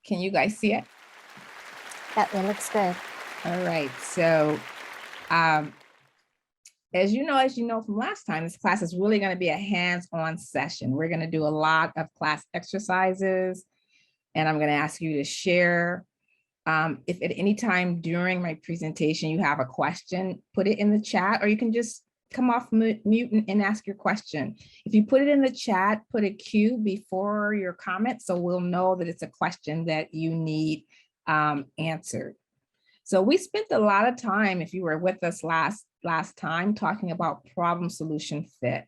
Can you guys see it? That looks good. All right. So as you know from last time, this class is really going to be a hands-on session. We're going to do a lot of class exercises, and I'm going to ask you to share. If at any time during my presentation you have a question, put it in the chat, or you can just come off mute and ask your question. If you put it in the chat, put a Q before your comment so we'll know that it's a question that you need answered. So we spent a lot of time, if you were with us last time, talking about problem solution fit,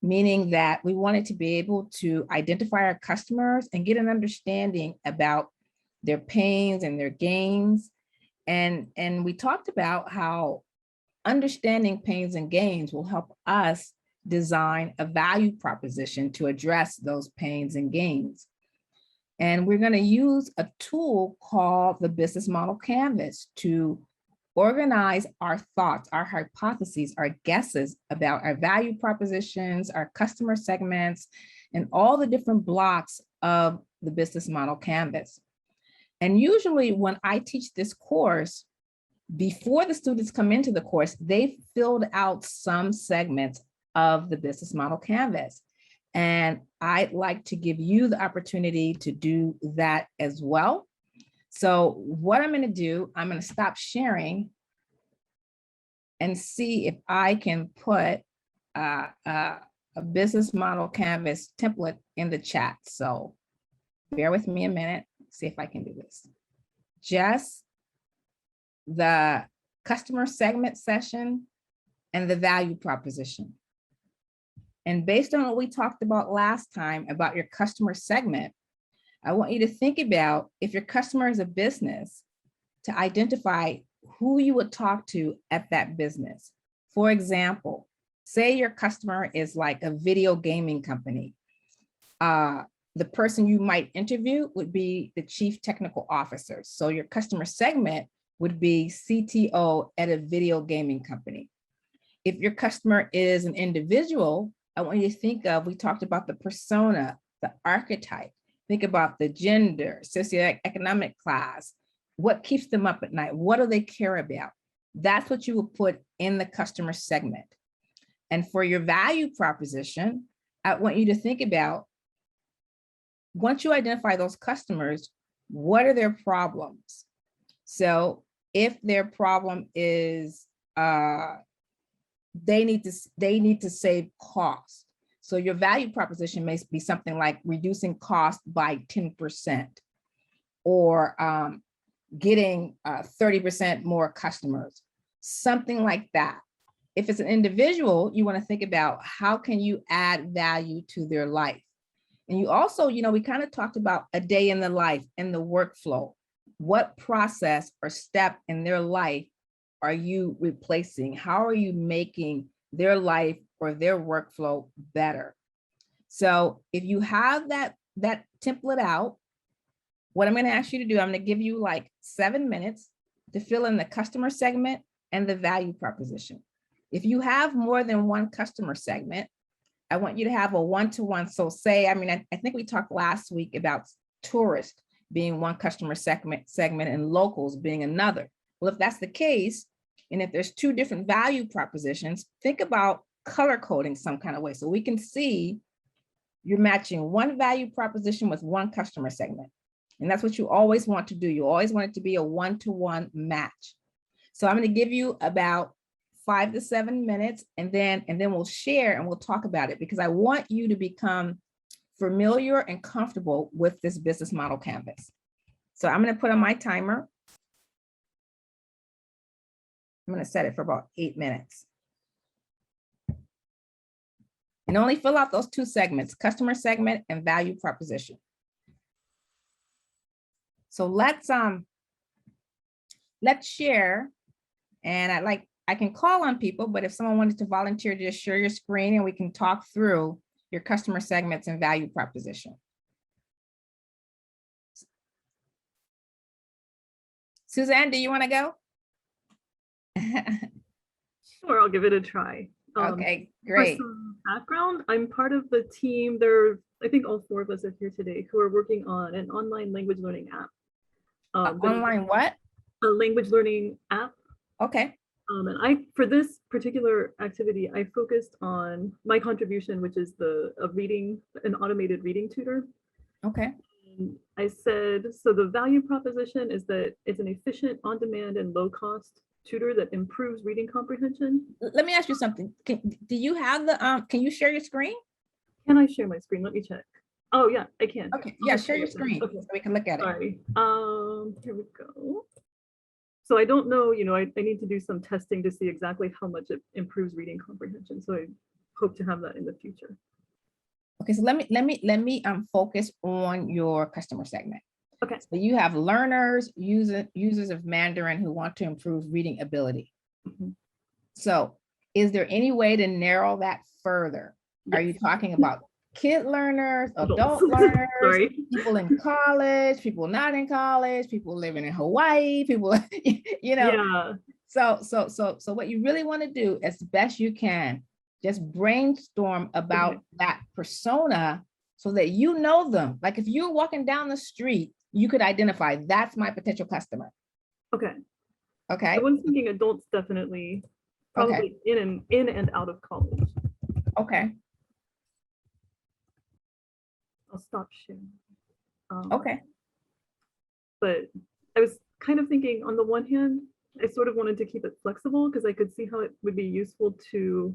meaning that we wanted to be able to identify our customers and get an understanding about their pains and their gains. And we talked about how understanding pains and gains will help us design a value proposition to address those pains and gains. And we're going to use a tool called the business model canvas to organize our thoughts, our hypotheses, our guesses about our value propositions, our customer segments, and all the different blocks of the business model canvas. And usually when I teach this course, before the students come into the course, they've filled out some segments of the business model canvas. And I'd like to give you the opportunity to do that as well. So what I'm going to do, I'm going to stop sharing and see if I can put a business model canvas template in the chat. So bear with me a minute, see if I can do this. Just the customer segment session and the value proposition. And based on what we talked about last time about your customer segment, I want you to think about, if your customer is a business, to identify who you would talk to at that business. For example, say your customer is like a video gaming company. The person you might interview would be the chief technical officer. So your customer segment would be CTO at a video gaming company. If your customer is an individual, I want you to think of, we talked about the persona, the archetype, think about the gender, socioeconomic class, what keeps them up at night, what do they care about? That's what you will put in the customer segment. And for your value proposition, I want you to think about, once you identify those customers, what are their problems? So if their problem is they need to save costs. So your value proposition may be something like reducing cost by 10%, or getting 30% more customers, something like that. If it's an individual, you want to think about how can you add value to their life. And you also, we kind of talked about a day in the life and the workflow. What process or step in their life are you replacing? How are you making their life or their workflow better? So if you have that template out, what I'm going to ask you to do, I'm going to give you like 7 minutes to fill in the customer segment and the value proposition. If you have more than one customer segment, I want you to have a one-to-one. So say, I think we talked last week about tourists being one customer segment and locals being another. Well, if that's the case, and if there's two different value propositions, think about color coding some kind of way so we can see you're matching one value proposition with one customer segment. And that's what you always want to do. You always want it to be a one-to-one match. So I'm going to give you about 5 to 7 minutes, and then we'll share and we'll talk about it, because I want you to become familiar and comfortable with this business model canvas. So I'm going to put on my timer. I'm going to set it for about 8 minutes. And only fill out those two segments, customer segment and value proposition. So let's share. And I can call on people, but if someone wanted to volunteer, just share your screen and we can talk through your customer segments and value proposition. Suzanne, do you want to go? Sure, I'll give it a try. Okay, great. For some background, I'm part of the team. There are I think all four of us are here today who are working on an online language learning app. Online what? A language learning app. Okay. And for this particular activity, I focused on my contribution, which is an automated reading tutor. Okay. And I said, so the value proposition is that it's an efficient, on-demand, and low-cost tutor that improves reading comprehension. Let me ask you something. Do you have the, can you share your screen? Can I share my screen? Let me check. Oh yeah, I can. Okay, yeah, share your screen so we can look at it. Sorry. Here we go. So I don't know, I need to do some testing to see exactly how much it improves reading comprehension. So I hope to have that in the future. Okay, so let me focus on your customer segment. Okay. So you have learners, users of Mandarin who want to improve reading ability. Mhm. So is there any way to narrow that further? Yes. Are you talking about kid learners, adult Adults. learners, Sorry. people in college, people not in college, people living in Hawaii, people, Yeah. So what you really want to do as best you can, just brainstorm about Okay. that persona so that you know them. Like if you're walking down the street, you could identify that's my potential customer. Okay. Okay. I was thinking adults definitely, probably in and out of college. Okay. I'll stop sharing. Okay. But I was kind of thinking, on the one hand, I sort of wanted to keep it flexible because I could see how it would be useful to,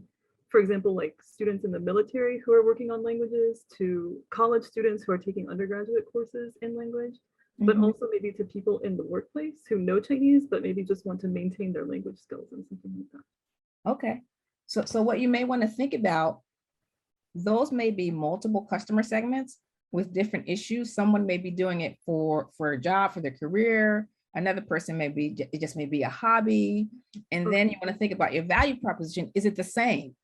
for example, like students in the military who are working on languages, to college students who are taking undergraduate courses in language, but also maybe to people in the workplace who know Chinese, but maybe just want to maintain their language skills and something like that. Okay. So what you may want to think about, those may be multiple customer segments with different issues. Someone may be doing it for a job, for their career. Another person may be, it just may be a hobby. And then you want to think about your value proposition. Is it the same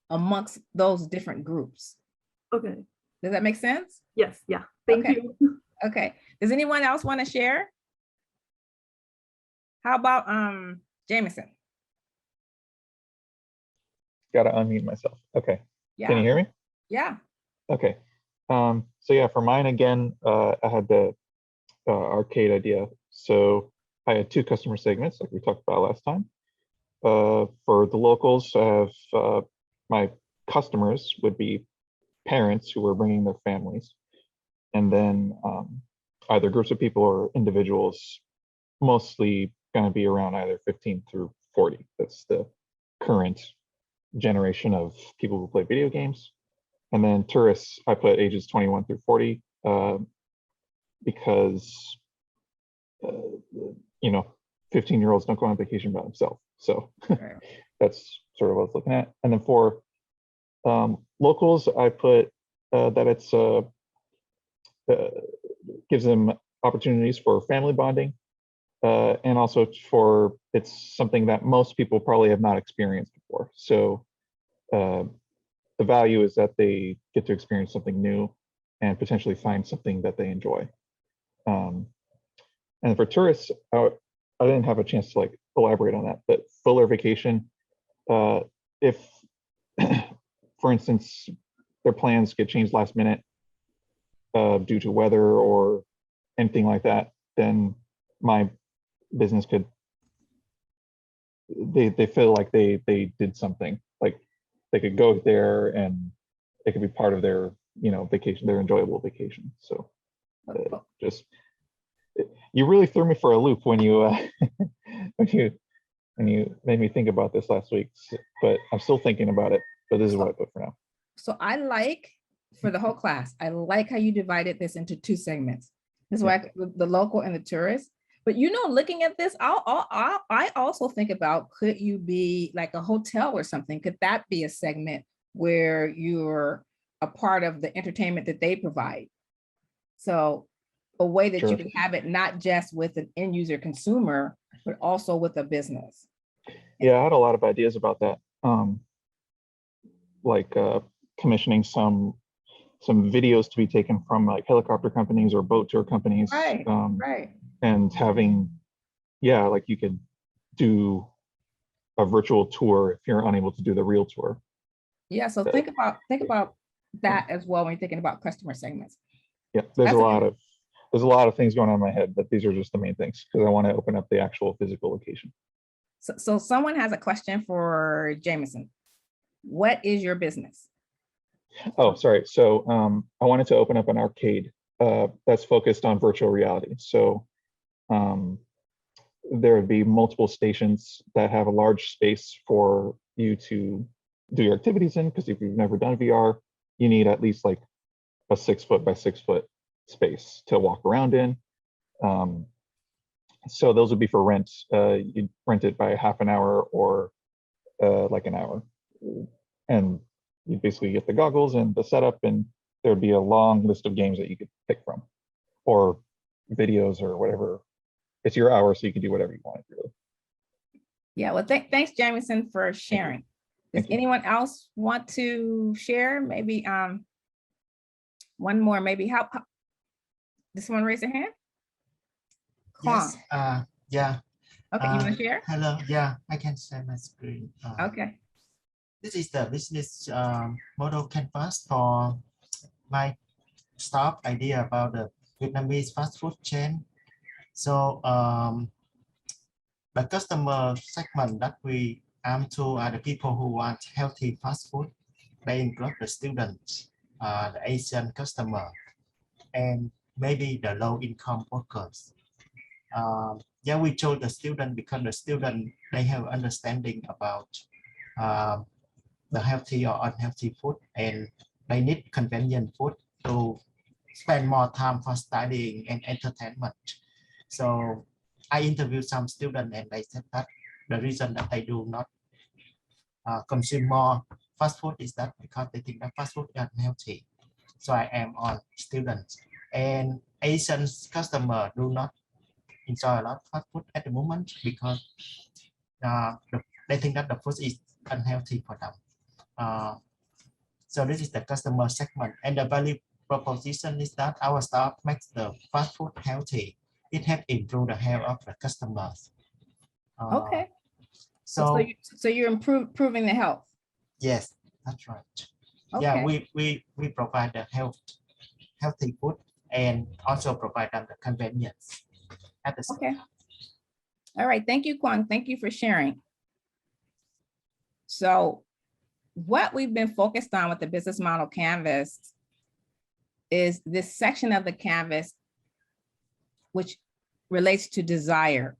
amongst those different groups? Okay. Does that make sense? Yes. Yeah. Thank you. Okay. Does anyone else want to share? How about Jameson? Got to unmute myself. Okay. Yeah. Can you hear me? Yeah. Okay. So yeah, for mine again, I had the arcade idea. So I had two customer segments, like we talked about last time. For the locals, I have my customers would be parents who were bringing their families, and then either groups of people or individuals, mostly going to be around either 15 through 40. That's the current generation of people who play video games. And then tourists, I put ages 21 through 40 because 15-year-olds don't go on vacation by themselves. So that's sort of what I was looking at. And then for locals, I put that it's gives them opportunities for family bonding, and also for it's something that most people probably have not experienced before. So the value is that they get to experience something new and potentially find something that they enjoy. And for tourists, I didn't have a chance to like elaborate on that, but fuller vacation, if, for instance, their plans get changed last minute due to weather or anything like that, then my business could, they feel like they did something, like they could go there and it could be part of their, vacation, their enjoyable vacation. So just, you really threw me for a loop when you when you made me think about this last week, but I'm still thinking about it, but this is what I put for now. So I like, for the whole class, I like how you divided this into two segments. This is why the local and the tourist. But looking at this, I also think about, could you be like a hotel or something? Could that be a segment where you're a part of the entertainment that they provide? So a way that you can have it not just with an end user consumer, but also with a business. Yeah, I had a lot of ideas about that. Like commissioning some videos to be taken from like helicopter companies or boat tour companies. Right. And having, like you could do a virtual tour if you're unable to do the real tour. Yeah, so think about that as well when you're thinking about customer segments. Yeah, there's That's okay. a lot of things going on in my head, but these are just the main things because I want to open up the actual physical location. So someone has a question for Jameson. What is your business? Oh, sorry. So I wanted to open up an arcade that's focused on virtual reality. So there would be multiple stations that have a large space for you to do your activities in, because if you've never done VR, you need at least like a 6 foot by 6 foot space to walk around in. So those would be for rent. You'd rent it by half an hour or like an hour. And you basically get the goggles and the setup, and there would be a long list of games that you could pick from, or videos or whatever. It's your hour, so you can do whatever you want, really. Yeah, well, thanks, Jameson, for sharing. Does Thank you. anyone else want to share? Maybe one more, maybe how does someone raise their hand? Yes. Kwong. Yeah. Okay, you want to share? Hello. Yeah, I can share my screen. Okay. This is the business model canvas for my startup idea about the Vietnamese fast food chain. So the customer segment that we aim to are the people who want healthy fast food. They include the students, the Asian customer, and maybe the low-income workers. Yeah, we chose the student because the student, they have understanding about the healthy or unhealthy food, and they need convenient food to spend more time for studying and entertainment. So I interviewed some students, and they said that the reason that they do not consume more fast food is that because they think that fast food is unhealthy. So I am on students, and Asian customer do not enjoy a lot of fast food at the moment because they think that the food is unhealthy for them. So this is the customer segment, and the value proposition is that our startup makes the fast food healthy. It helps improve the health of the customers. Okay. So you're improving the health. yes, that's right. Okay. Yeah, we provide the healthy food and also provide them the convenience at the same Okay. time. All right. Thank you, Kwong. Thank you for sharing. So what we've been focused on with the business model canvas is this section of the canvas which relates to desire,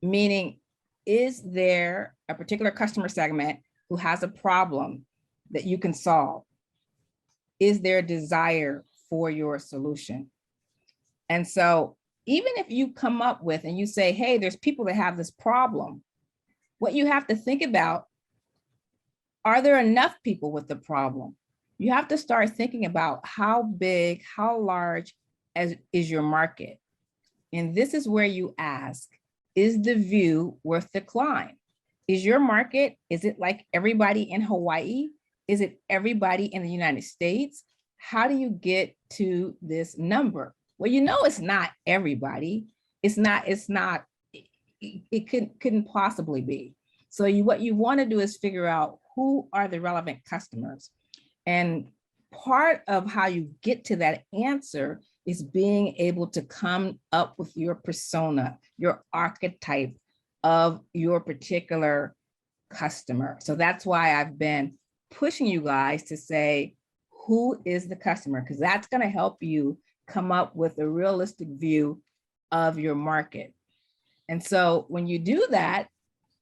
meaning, is there a particular customer segment who has a problem that you can solve? Is there a desire for your solution? And so even if you come up with and you say, hey, there's people that have this problem, what you have to think about, are there enough people with the problem? You have to start thinking about how big, how large is your market. And this is where you ask, is the view worth the climb? Is your market, is it like everybody in Hawaii? Is it everybody in the United States? How do you get to this number? Well, you know, it's not everybody. It couldn't possibly be. So what you want to do is figure out who are the relevant customers. And part of how you get to that answer is being able to come up with your persona, your archetype of your particular customer. So that's why I've been pushing you guys to say, who is the customer? Because that's going to help you come up with a realistic view of your market. And so when you do that,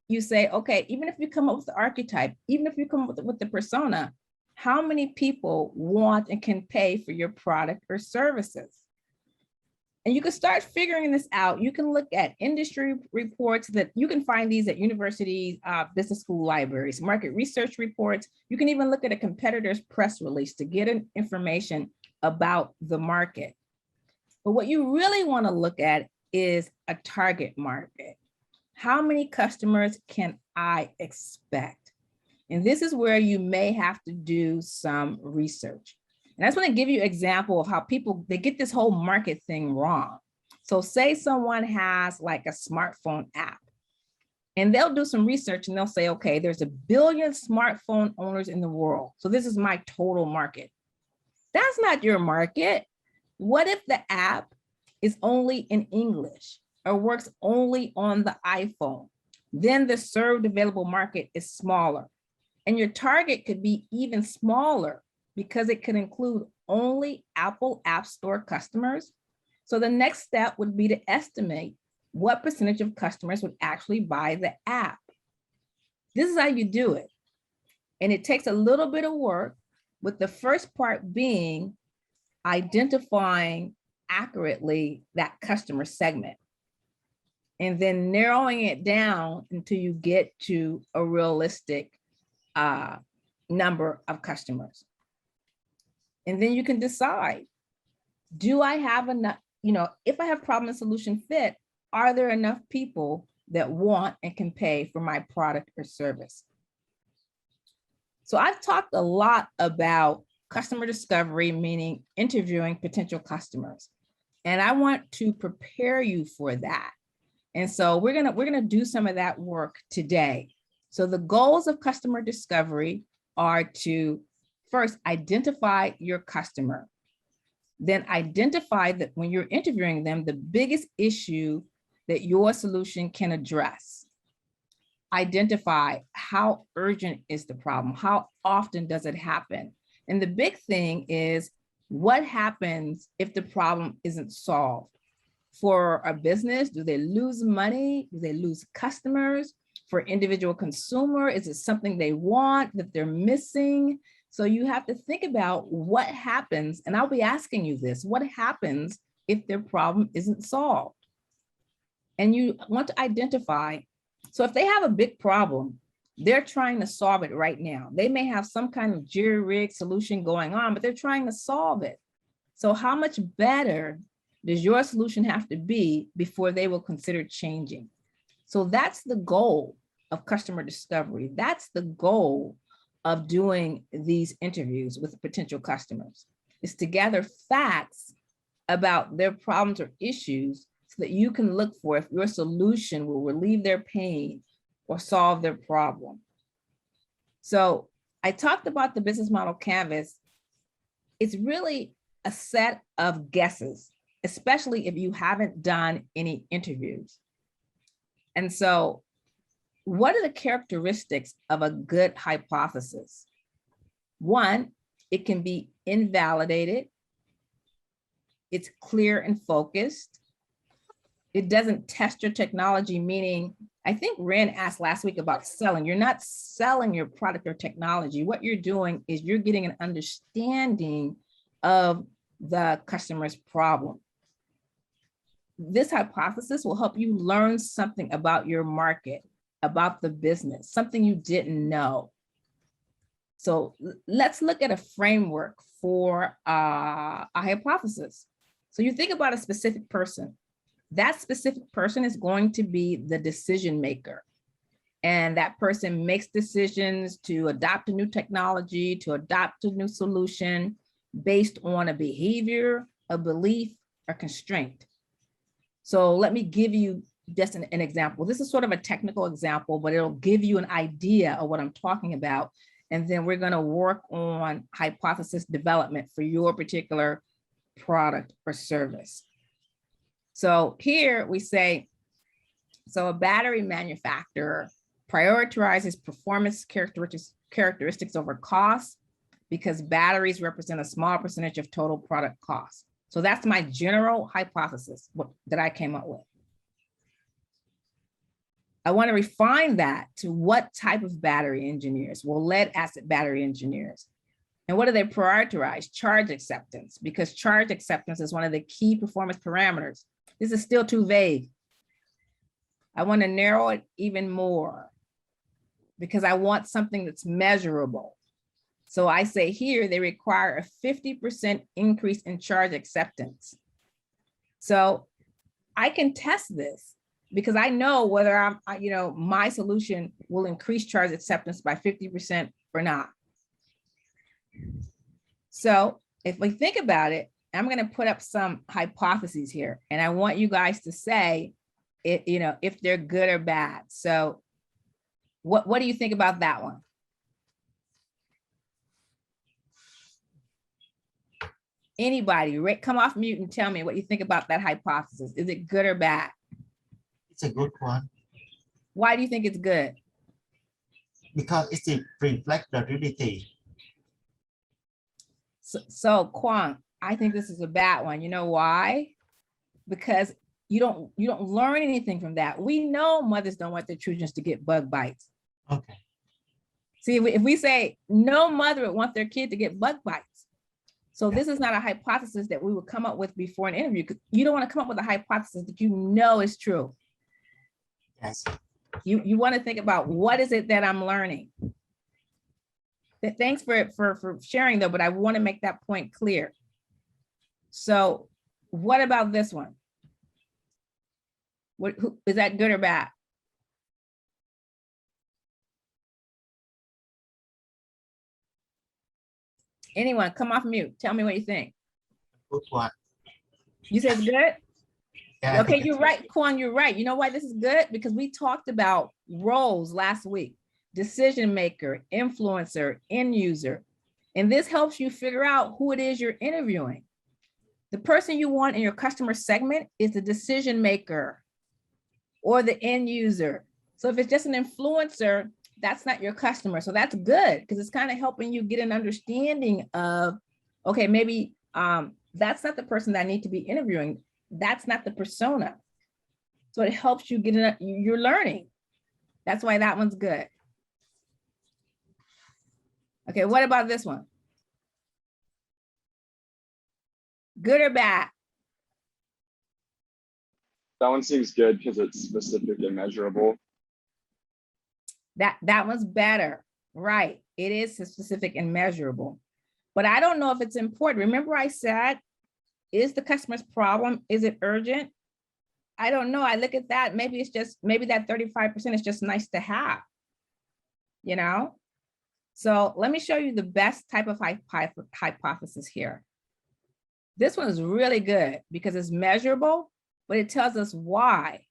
you say, okay, even if you come up with the archetype, even if you come up with the persona, how many people want and can pay for your product or services? And you can start figuring this out. You can look at industry reports that you can find these at universities, business school libraries, market research reports. You can even look at a competitor's press release to get information about the market. But what you really want to look at is a target market. How many customers can I expect? And this is where you may have to do some research. And I just want to give you an example of how people, they get this whole market thing wrong. So say someone has like a smartphone app And they'll do some research and they'll say, okay, there's 1 billion smartphone owners in the world. So this is my total market. That's not your market. What if the app is only in English or works only on the iPhone? Then the served available market is smaller. And your target could be even smaller because it could include only Apple App Store customers. So the next step would be to estimate what percentage of customers would actually buy the app. This is how you do it. And it takes a little bit of work, with the first part being identifying accurately that customer segment and then narrowing it down until you get to a realistic number of customers. And then you can decide, do I have enough, if I have problem and solution fit, are there enough people that want and can pay for my product or service? So I've talked a lot about customer discovery, meaning interviewing potential customers. And I want to prepare you for that. And so we're gonna do some of that work today. So the goals of customer discovery are to first identify your customer, then identify that when you're interviewing them, the biggest issue that your solution can address. Identify how urgent is the problem? How often does it happen? And the big thing is, what happens if the problem isn't solved? For a business, do they lose money? Do they lose customers? For individual consumer, is it something they want that they're missing? So you have to think about what happens, and I'll be asking you this, what happens if their problem isn't solved? And you want to identify, so if they have a big problem, they're trying to solve it right now. They may have some kind of jury-rigged solution going on, but they're trying to solve it. So how much better does your solution have to be before they will consider changing? So that's the goal of customer discovery. That's the goal of doing these interviews with potential customers, is to gather facts about their problems or issues so that you can look for if your solution will relieve their pain or solve their problem. So I talked about the business model canvas. It's really a set of guesses, especially if you haven't done any interviews. And so what are the characteristics of a good hypothesis? One, it can be invalidated. It's clear and focused. It doesn't test your technology, meaning, I think Ren asked last week about selling. You're not selling your product or technology. What you're doing is you're getting an understanding of the customer's problem. This hypothesis will help you learn something about your market, about the business, something you didn't know. So let's look at a framework for a hypothesis. So you think about a specific person. That specific person is going to be the decision maker. And that person makes decisions to adopt a new technology, to adopt a new solution based on a behavior, a belief, or constraint. So let me give you just an example. This is sort of a technical example, but it'll give you an idea of what I'm talking about. And then we're going to work on hypothesis development for your particular product or service. So here we say, so a battery manufacturer prioritizes performance characteristics over cost because batteries represent a small percentage of total product cost. So that's my general hypothesis that I came up with. I want to refine that to what type of battery engineers? Well, lead acid battery engineers. And what do they prioritize? Charge acceptance, because charge acceptance is one of the key performance parameters. This is still too vague. I want to narrow it even more because I want something that's measurable. So I say here, they require a 50% increase in charge acceptance. So I can test this because I know whether my solution will increase charge acceptance by 50% or not. So if we think about it, I'm going to put up some hypotheses here, and I want you guys to say if they're good or bad. So What do you think about that one? Anybody, come off mute and tell me what you think about that hypothesis. Is it good or bad? It's a good one Why do you think it's good? because it reflects the reality. So Kwang, I think this is a bad one. You know why? Because you don't learn anything from that. We know mothers don't want their children to get bug bites. Okay. See, if we say no mother would want their kid to get bug bites. So this is not a hypothesis that we would come up with before an interview. You don't want to come up with a hypothesis that you know is true. Yes. You want to think about what is it that I'm learning. Thanks for sharing though, but I want to make that point clear. So what about this one? Is that good or bad? Anyone, come off mute. Tell me what you think. Good one. You said it's good? Yeah, I Okay, think you're right, Quan, you're right. You know why this is good? Because we talked about roles last week. Decision maker, influencer, end user. And this helps you figure out who it is you're interviewing. The person you want in your customer segment is the decision maker or the end user. So if it's just an influencer, that's not your customer. So that's good because it's kind of helping you get an understanding of, okay, maybe that's not the person that I need to be interviewing. That's not the persona. So it helps you get you're learning. That's why that one's good. Okay, what about this one? Good or bad? That one seems good because it's specific and measurable. That one's better, right? It is specific and measurable, but I don't know if it's important. Remember I said, is the customer's problem, is it urgent? I don't know. I look at that, maybe it's just, maybe that 35% is just nice to have, you know? So let me show you the best type of hypothesis here. This one is really good because it's measurable, but it tells us why.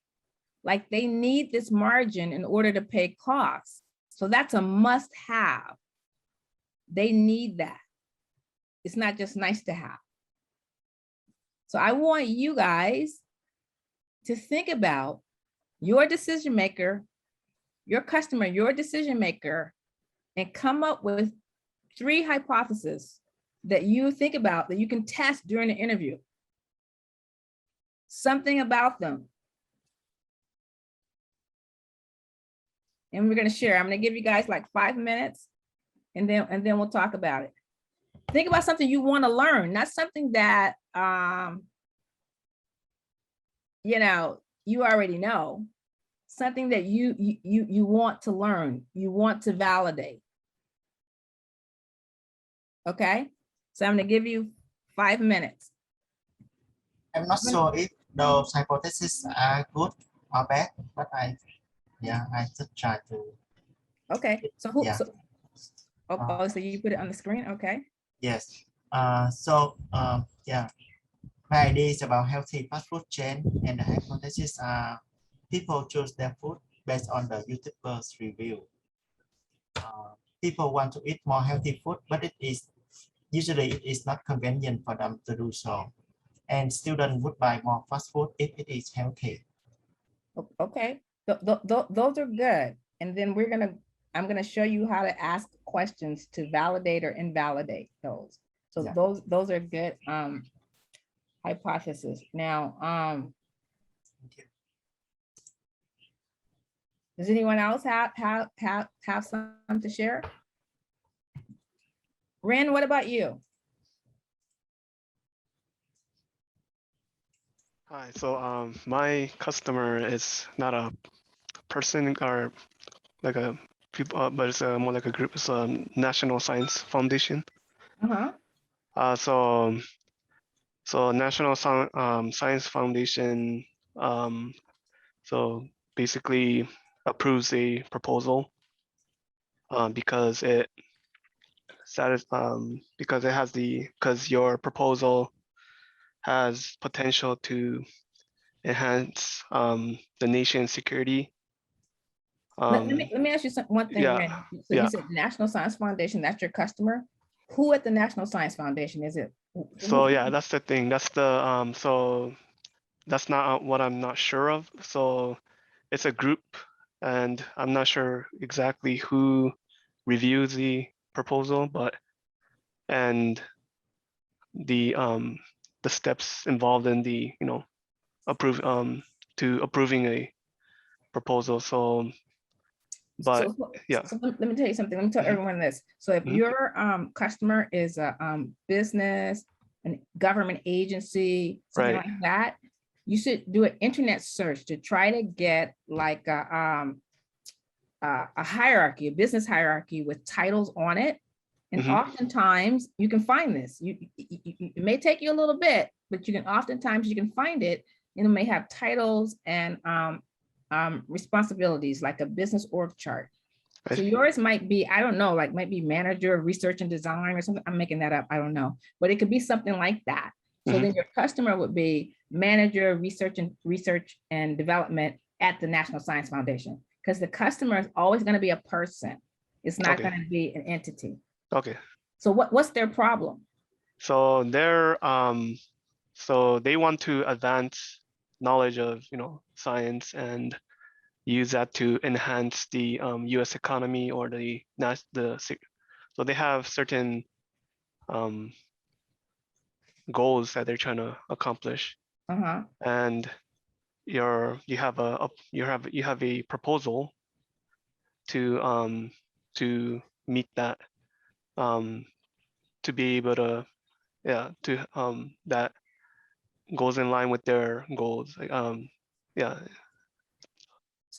Like they need this margin in order to pay costs. So that's a must have. They need that. It's not just nice to have. So I want you guys to think about your decision maker, your customer, your decision maker, and come up with 3 hypotheses that you think about that you can test during the interview. Something about them. And we're going to share. I'm going to give you guys like 5 minutes and then we'll talk about it. Think about something you want to learn, not something that you know, you already know. Something that you want to learn, you want to validate. Okay, so I'm going to give you 5 minutes. I'm not sure if those hypotheses are good or bad, but I just try to. Okay, so who? Yeah. So you put it on the screen. Okay. Yes. Yeah. My idea is about healthy fast food chain, and the hypothesis are people choose their food based on the YouTuber's review. People want to eat more healthy food, but it is not convenient for them to do so. And students would buy more fast food if it is healthy. Okay, those are good. And then I'm gonna show you how to ask questions to validate or invalidate those. So Yeah. those are good hypotheses. Now, does anyone else have some to share? Ren, what about you? Hi, so my customer is not a person or like a people, but it's more like a group. It's a National Science Foundation. So National Science Foundation, so basically approves a proposal because because your proposal has potential to enhance the nation's security Let me ask you one thing, yeah, Ren. So yeah. you said National Science Foundation, that's your customer. Who at the National Science Foundation is it? So yeah, that's the thing. That's the so that's not what I'm not sure of. So it's a group, and I'm not sure exactly who reviews the proposal, but and the steps involved in the approving a proposal. So but yeah. So let me tell you something. Let me tell Mhm. everyone this. So if Mhm. your customer is a business, a government agency, something Right. like that, you should do an internet search to try to get like a hierarchy, a business hierarchy with titles on it. And Mhm. oftentimes you can find this. It may take you a little bit, but oftentimes you can find it, and it may have titles and responsibilities like a business org chart. So Right. yours might be, I don't know, like might be manager of research and design or something. I'm making that up. I don't know, but it could be something like that. So Mhm. then your customer would be manager of research and development at the National Science Foundation, because the customer is always going to be a person. It's not Okay. going to be an entity. Okay. So what's their problem? So so they want to advance knowledge of science and use that to enhance the U.S. economy or so they have certain um, goals that they're trying to accomplish, Uh-huh. and you have a proposal to meet that, um, to be able to that goes in line with their goals. Like, yeah.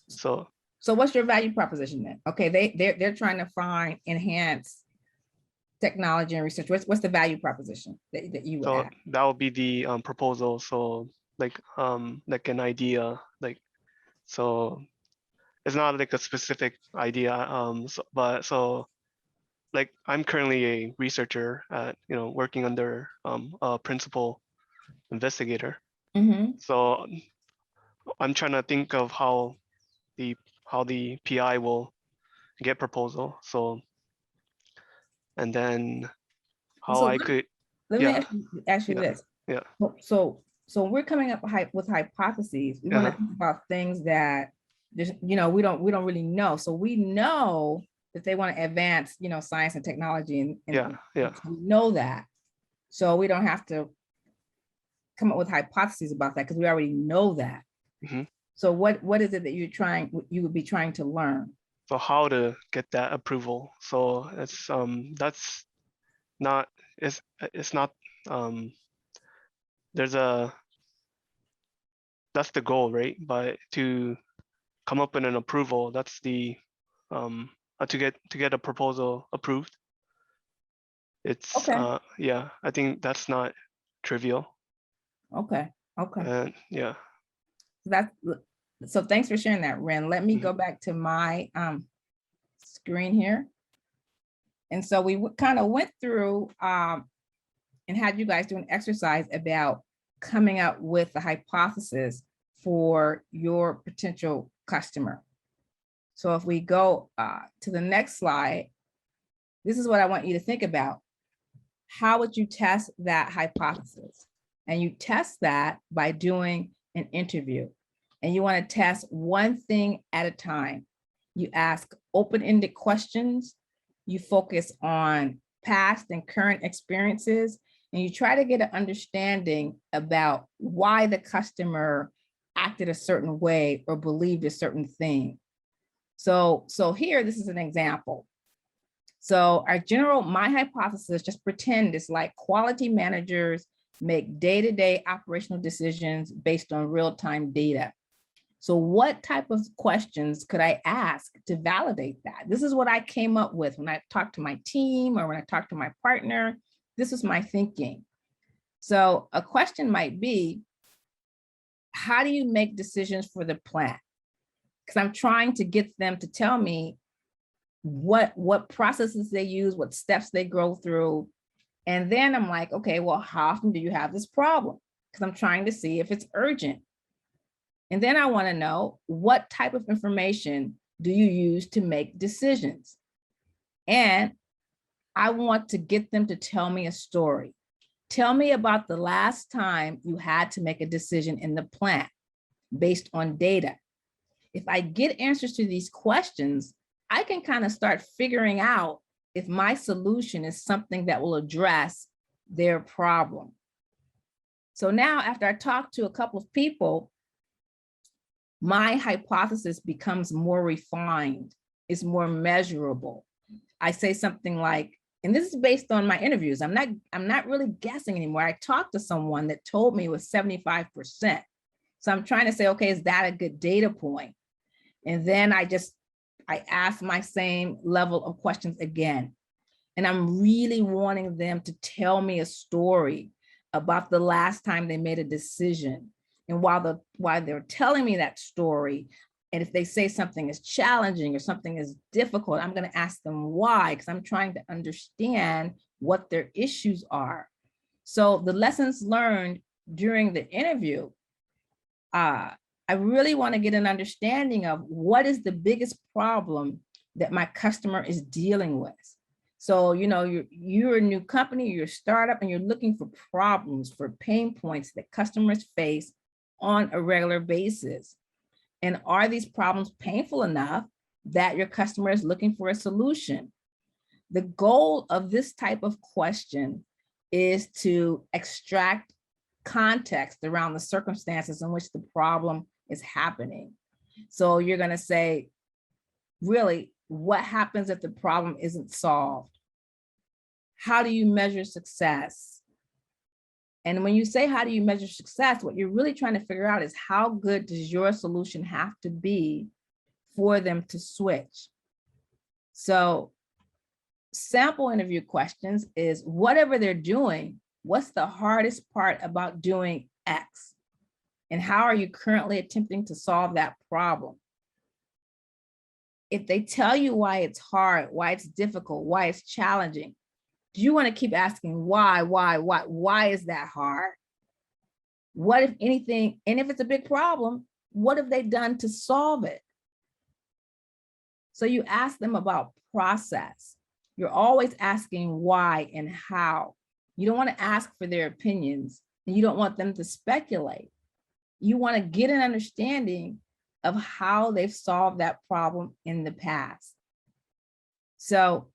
So So what's your value proposition then? Okay, they're trying to find enhance technology and research. What's the value proposition that you would add? that would be the proposal. So like an idea, like, so it's not like a specific idea. So like I'm currently a researcher at working under a principal investigator. Mm-hmm. So I'm trying to think of how the PI will get proposal. So and then how So I could, let me yeah, ask you yeah, this. yeah, So we're coming up with hypotheses. We want to uh-huh, think about things that just, we don't really know. So we know that they want to advance, science and technology, yeah, yeah. we know that. So we don't have to come up with hypotheses about that because we already know that. Hmm. So what is it that you would be trying to learn? So how to get that approval? So that's not it's not there's a that's the goal, right? But to come up with an approval, that's the to get a proposal approved. It's Okay. yeah, I think that's not trivial. Okay. And yeah. That's so thanks for sharing that, Ren. Let me Mhm. go back to my screen here. And so we kind of went through and had you guys do an exercise about coming up with a hypothesis for your potential customer. So if we go to the next slide, this is what I want you to think about. How would you test that hypothesis? And you test that by doing an interview. And you want to test one thing at a time. You ask open-ended questions. You focus on past and current experiences, and you try to get an understanding about why the customer acted a certain way or believed a certain thing. So here, this is an example. So my hypothesis, just pretend it's like quality managers make day-to-day operational decisions based on real-time data. So what type of questions could I ask to validate that? This is what I came up with when I talked to my team or when I talked to my partner. This was my thinking. So a question might be, how do you make decisions for the plant? Because I'm trying to get them to tell me what processes they use, what steps they go through. And then I'm like, okay, well, how often do you have this problem? Because I'm trying to see if it's urgent. And then I want to know what type of information do you use to make decisions? And I want to get them to tell me a story. Tell me about the last time you had to make a decision in the plant based on data. If I get answers to these questions, I can kind of start figuring out if my solution is something that will address their problem. So now after I talk to a couple of people, my hypothesis becomes more refined, it's more measurable. I say something like, and this is based on my interviews, I'm not really guessing anymore. I talked to someone that told me it was 75%. So I'm trying to say, okay, is that a good data point? And then I ask my same level of questions again. And I'm really wanting them to tell me a story about the last time they made a decision. And while they're telling me that story, and if they say something is challenging or something is difficult, I'm going to ask them why, because I'm trying to understand what their issues are. So the lessons learned during the interview, I really want to get an understanding of what is the biggest problem that my customer is dealing with. So, you know, you're a new company, you're a startup, and you're looking for problems, for pain points that customers face on a regular basis. And are these problems painful enough that your customer is looking for a solution? The goal of this type of question is to extract context around the circumstances in which the problem is happening. So you're going to say, really, what happens if the problem isn't solved? How do you measure success? And when you say, how do you measure success? What you're really trying to figure out is how good does your solution have to be for them to switch? So sample interview questions is whatever they're doing, what's the hardest part about doing X? And how are you currently attempting to solve that problem? If they tell you why it's hard, why it's difficult, why it's challenging, do you want to keep asking why is that hard? What if anything, and if it's a big problem, what have they done to solve it? So you ask them about process. You're always asking why and how. You don't want to ask for their opinions, and you don't want them to speculate. You want to get an understanding of how they've solved that problem in the past. So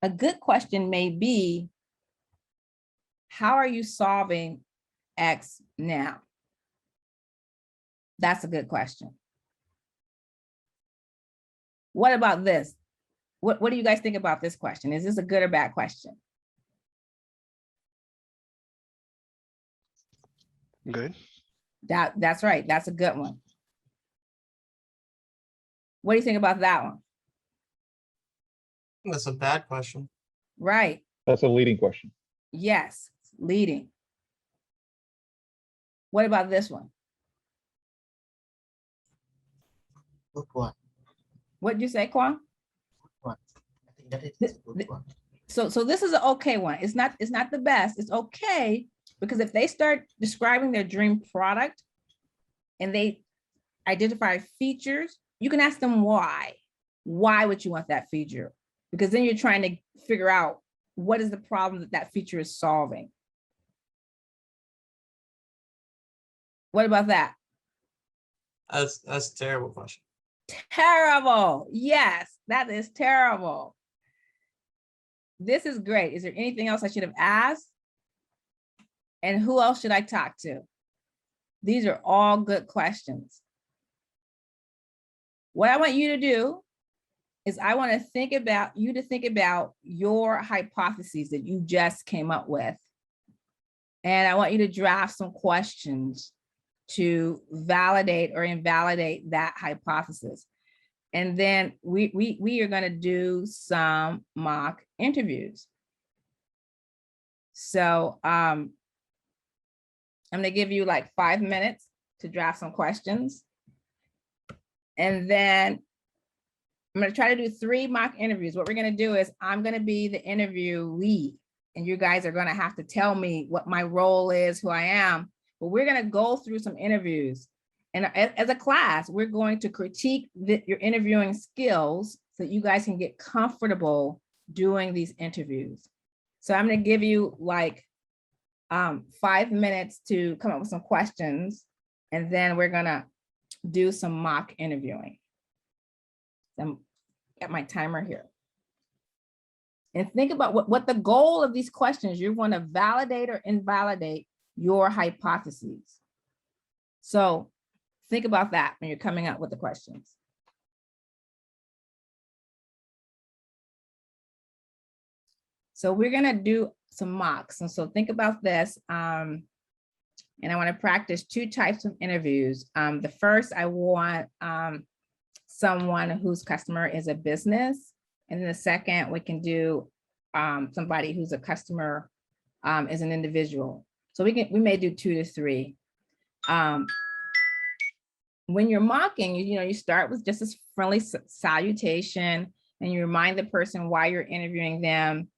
a good question may be, how are you solving X now? That's a good question. What about this? What do you guys think about this question? Is this a good or bad question? Good. That's right. That's a good one. What do you think about that one? That's a bad question. Right. That's a leading question. Yes, leading. What about this one? Good one. What did you say, Kwon? I think that is a good one. So this is an okay one. It's not the best. It's okay, because if they start describing their dream product and they identify features, you can ask them why. Why would you want that feature? Because then you're trying to figure out what is the problem that feature is solving. What about that? That's a terrible question. Terrible. Yes, that is terrible. This is great. Is there anything else I should have asked? And who else should I talk to? These are all good questions. What I want you to do is I want to think about your hypotheses that you just came up with. And I want you to draft some questions to validate or invalidate that hypothesis. And then we are going to do some mock interviews. So I'm going to give you like 5 minutes to draft some questions. And then I'm going to try to do 3 mock interviews. What we're going to do is I'm going to be the interview lead, and you guys are going to have to tell me what my role is, who I am. But we're going to go through some interviews. And as a class, we're going to critique your interviewing skills so that you guys can get comfortable doing these interviews. So I'm going to give you like 5 minutes to come up with some questions, and then we're going to do some mock interviewing. I'm got my timer here. And think about what the goal of these questions, you want to validate or invalidate your hypotheses. So think about that when you're coming up with the questions. So we're going to do some mocks. And so think about this. And I want to practice 2 types of interviews. The first, I want someone whose customer is a business. And then the second, we can do somebody who's a customer is an individual. So we may do 2 to 3. When you're mocking, you start with just a friendly salutation, and you remind the person why you're interviewing them.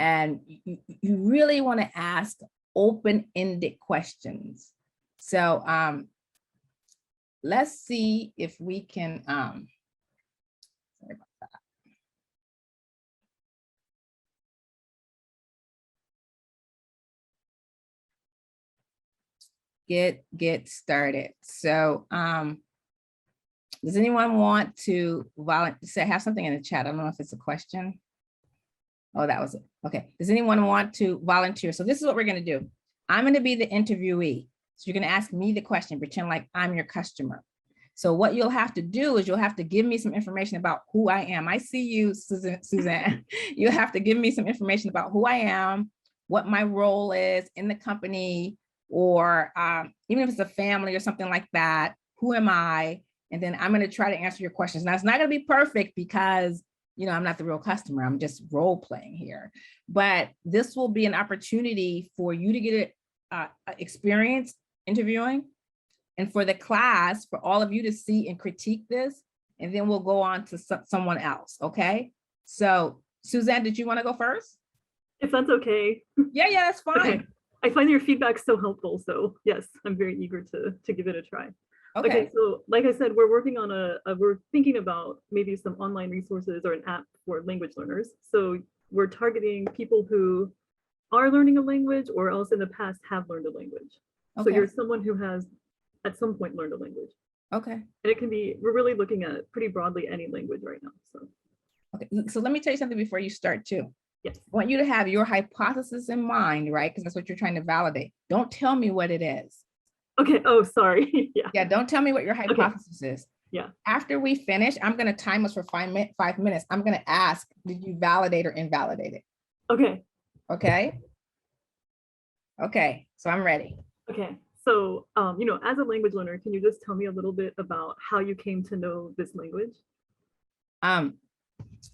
And you really want to ask open-ended questions. So let's see if we can, sorry about that. Get started. So does anyone want to have something in the chat? I don't know if it's a question. Oh, that was it. Okay. Does anyone want to volunteer? So this is what we're going to do. I'm going to be the interviewee. So you're going to ask me the question, pretend like I'm your customer. So what you'll have to do is you'll have to give me some information about who I am. I see you, Suzanne. You'll have to give me some information about who I am, what my role is in the company, or even if it's a family or something like that, who am I? And then I'm going to try to answer your questions. Now, it's not going to be perfect because I'm not the real customer. I'm just role playing here. But this will be an opportunity for you to get experience interviewing, and for the class, for all of you to see and critique this, and then we'll go on to someone else, okay? So, Suzanne, did you want to go first? If that's okay. Yeah, that's fine. Okay. I find your feedback so helpful. So yes, I'm very eager to give it a try. Okay, so like I said, we're working on we're thinking about maybe some online resources or an app for language learners. So we're targeting people who are learning a language or else in the past have learned a language. So you're someone who has at some point learned a language. Okay. And it can be, we're really looking at pretty broadly any language right now. So. Okay, so let me tell you something before you start too. Yes. I want you to have your hypothesis in mind, right? Because that's what you're trying to validate. Don't tell me what it is. Okay. Oh, sorry. Yeah, don't tell me what your hypothesis is. Yeah. After we finish, I'm going to time us for 5 minutes. I'm going to ask, did you validate or invalidate it? Okay. Okay. Okay, so I'm ready. Okay. So, as a language learner, can you just tell me a little bit about how you came to know this language? I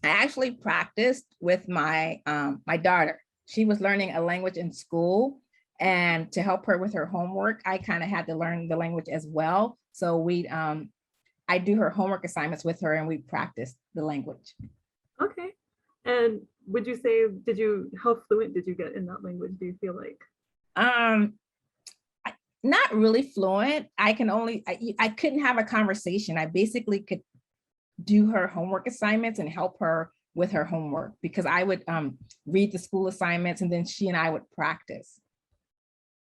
actually practiced with my my daughter. She was learning a language in school, and to help her with her homework, I kind of had to learn the language as well. So I do her homework assignments with her, and we practice the language. Okay. And would you say, how fluent did you get in that language, do you feel like? Not really fluent. I couldn't have a conversation. I basically could do her homework assignments and help her with her homework, because I would read the school assignments and then she and I would practice.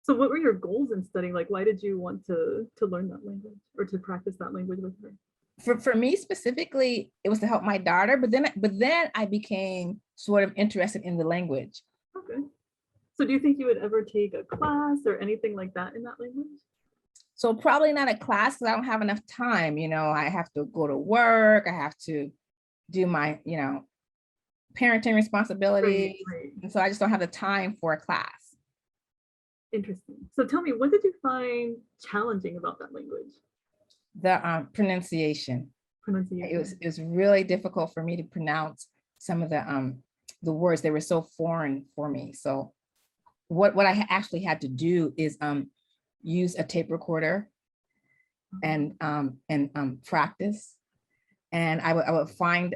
So what were your goals in studying? Like, why did you want to learn that language or to practice that language with her? For me specifically, it was to help my daughter, but then I became sort of interested in the language. Okay. So do you think you would ever take a class or anything like that in that language? So probably not a class, because I don't have enough time. I have to go to work. I have to do my, parenting responsibilities. Right. And so I just don't have the time for a class. Interesting. So tell me, what did you find challenging about that language? The pronunciation. Pronunciation. It was really difficult for me to pronounce some of the words. They were so foreign for me. So what I actually had to do is use a tape recorder and practice. And I would find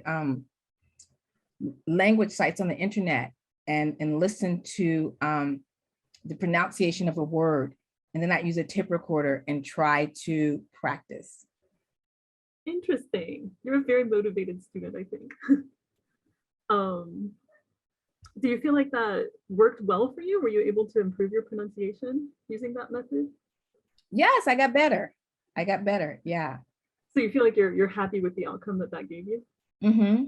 language sites on the internet and listen to the pronunciation of a word. and then not use a tip recorder and try to practice. Interesting. You're a very motivated student, I think. Do you feel like that worked well for you? Were you able to improve your pronunciation using that method? Yes, I got better. I got better. Yeah. So you feel like you're happy with the outcome that that gave you? Mm-hmm.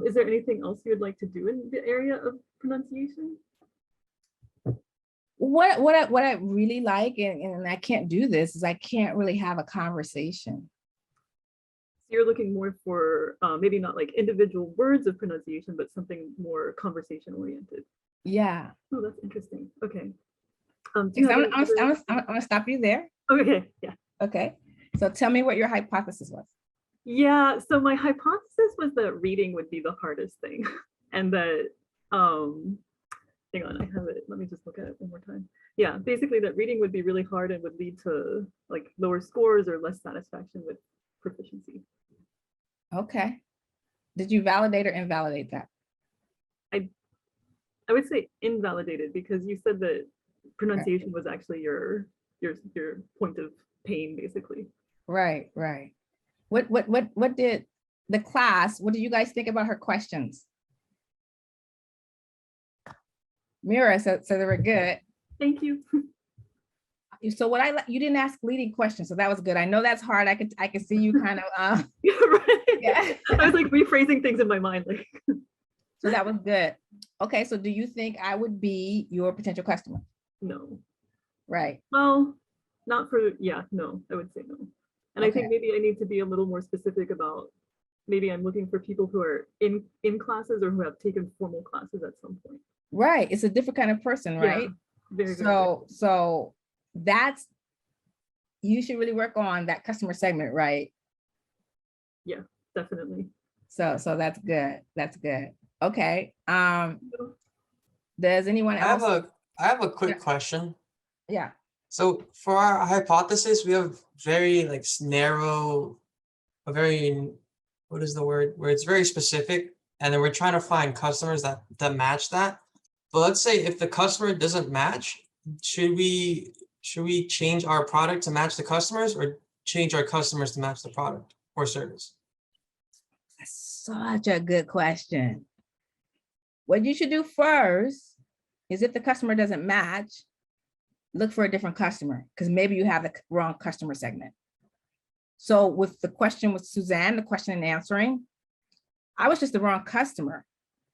Is there anything else you would like to do in the area of pronunciation? What I really like, and I can't do this, is I can't really have a conversation. So you're looking more for maybe not like individual words of pronunciation, but something more conversation oriented. Yeah. Oh, that's interesting. Okay. Do you I'm have any other- gonna stop you there. Okay, yeah. Okay. So tell me what your hypothesis was. Yeah, so my hypothesis was that reading would be the hardest thing. And that, hang on, I have it. Let me just look at it one more time. Yeah, basically that reading would be really hard and would lead to like lower scores or less satisfaction with proficiency. Okay. Did you validate or invalidate that? I would say invalidated because you said that pronunciation was actually your point of pain, basically. Right, right. What did the class, what did you guys think about her questions? Mira said they were good. Thank you. So you didn't ask leading questions, so that was good. I know that's hard. I could see you kind of Right. yeah. I was like rephrasing things in my mind. Like So that was good. Okay, so do you think I would be your potential customer? no. Right. Well, not for, yeah, no, I would say no. And I think Okay. maybe I need to be a little more specific about, maybe I'm looking for people who are in classes or who have taken formal classes at some point. Right. It's a different kind of person, Yeah, right? very, very So that's, you should really work on that customer segment, right? definitely. So that's good. That's good. Okay. Does anyone I have else? a quick Yeah. question. Yeah. So for our hypothesis, we have very like narrow, a very, what is the word? Where it's very specific, and then we're trying to find customers that match that. But let's say if the customer doesn't match, should we change our product to match the customers, or change our customers to match the product or service? That's such a good question. What you should do first is, if the customer doesn't match, look for a different customer, because maybe you have the wrong customer segment. So with the question with Suzanne, the question and answering, I was just the wrong customer.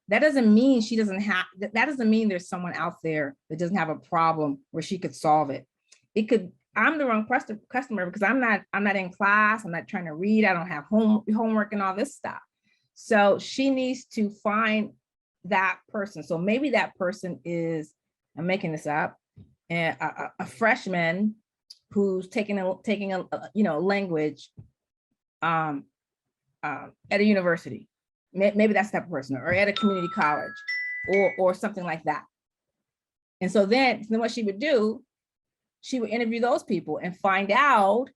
That doesn't mean she doesn't have, that doesn't mean there's someone out there that doesn't have a problem where she could solve it. It could, I'm the wrong customer because I'm not in class, I'm not trying to read, I don't have homework and all this stuff. So she needs to find that person. So maybe that person is, I'm making this up, and a freshman who's taking a language at a university. Maybe that's that person, or at a community college, or something like that. And so then what she would do, she would interview those people and find out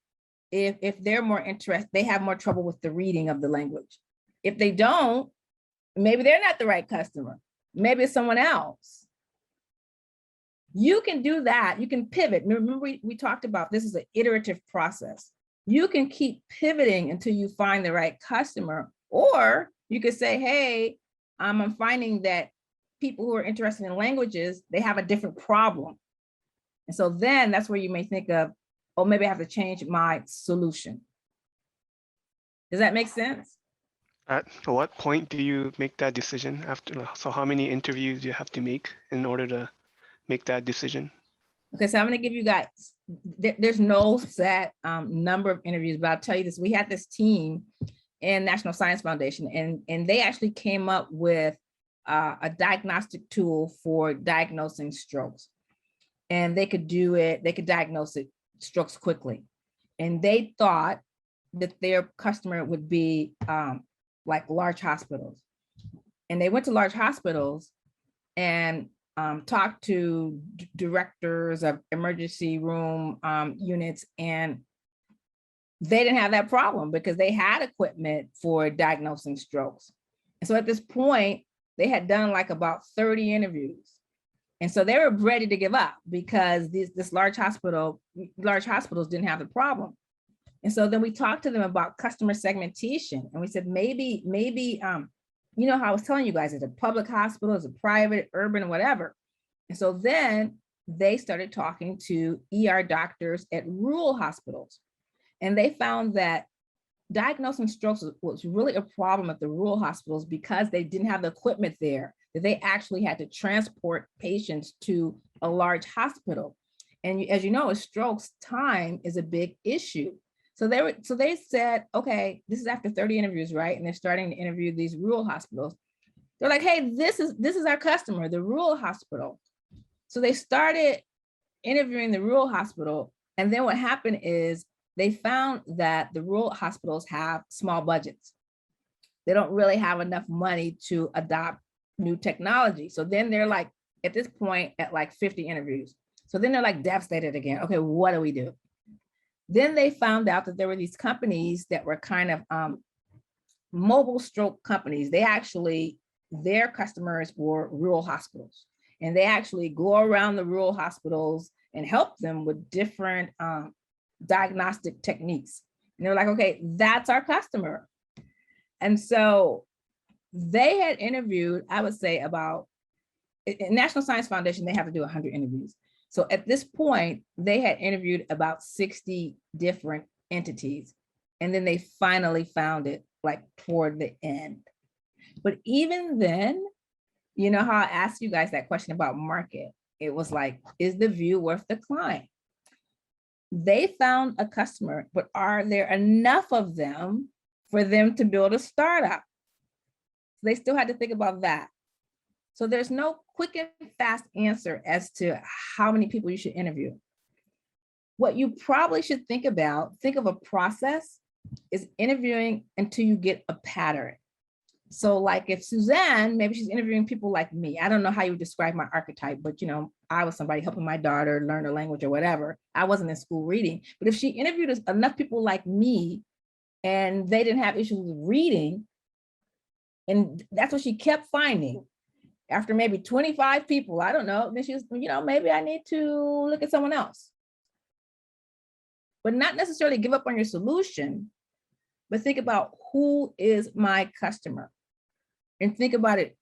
if they're more interested, they have more trouble with the reading of the language. If they don't, maybe they're not the right customer. Maybe it's someone else. You can do that. You can pivot. Remember, we talked about this is an iterative process. You can keep pivoting until you find the right customer, or you could say, hey, I'm finding that people who are interested in languages, they have a different problem. And so then that's where you may think of, oh, maybe I have to change my solution. Does that make sense? At what point do you make that decision after? So how many interviews do you have to make in order to make that decision? Okay, so I'm going to give you guys, there's no set number of interviews, but I'll tell you this. We had this team in National Science Foundation, and they actually came up with a diagnostic tool for diagnosing strokes. And they could do it, they could diagnose it, strokes quickly. And they thought that their customer would be like large hospitals. And they went to large hospitals and talked to directors of emergency room units, and they didn't have that problem because they had equipment for diagnosing strokes. And so at this point, they had done like about 30 interviews. And so they were ready to give up because this large hospitals didn't have the problem. And so then we talked to them about customer segmentation. And we said, maybe, you know how I was telling you guys, it's a public hospital, it's a private, urban, whatever. And so then they started talking to ER doctors at rural hospitals. And they found that diagnosing strokes was really a problem at the rural hospitals because they didn't have the equipment there, that they actually had to transport patients to a large hospital. And as you know, with strokes, time is a big issue. So they said, okay, this is after 30 interviews, right? And they're starting to interview these rural hospitals. They're like, hey, this is our customer, the rural hospital. So they started interviewing the rural hospital. And then what happened is they found that the rural hospitals have small budgets. They don't really have enough money to adopt new technology. So then they're like, at this point, at like 50 interviews. So then they're like devastated again. Okay, what do we do? Then they found out that there were these companies that were kind of mobile stroke companies. Their customers were rural hospitals. And they actually go around the rural hospitals and help them with different diagnostic techniques. And they're like, okay, that's our customer. And so they had interviewed, I would say about, in National Science Foundation, they have to do 100 interviews. So at this point, they had interviewed about 60 different entities. And then they finally found it like toward the end. But even then, you know how I asked you guys that question about market? It was like, is the view worth the climb? They found a customer, but are there enough of them for them to build a startup? They still had to think about that. So there's no quick and fast answer as to how many people you should interview. What you probably should think of a process, is interviewing until you get a pattern. So like if Suzanne, maybe she's interviewing people like me. I don't know how you would describe my archetype, but you know, I was somebody helping my daughter learn a language or whatever. I wasn't in school reading, but if she interviewed enough people like me and they didn't have issues with reading, and that's what she kept finding. After maybe 25 people, I don't know, then she was, you know, maybe I need to look at someone else. But not necessarily give up on your solution, but think about who is my customer and think about it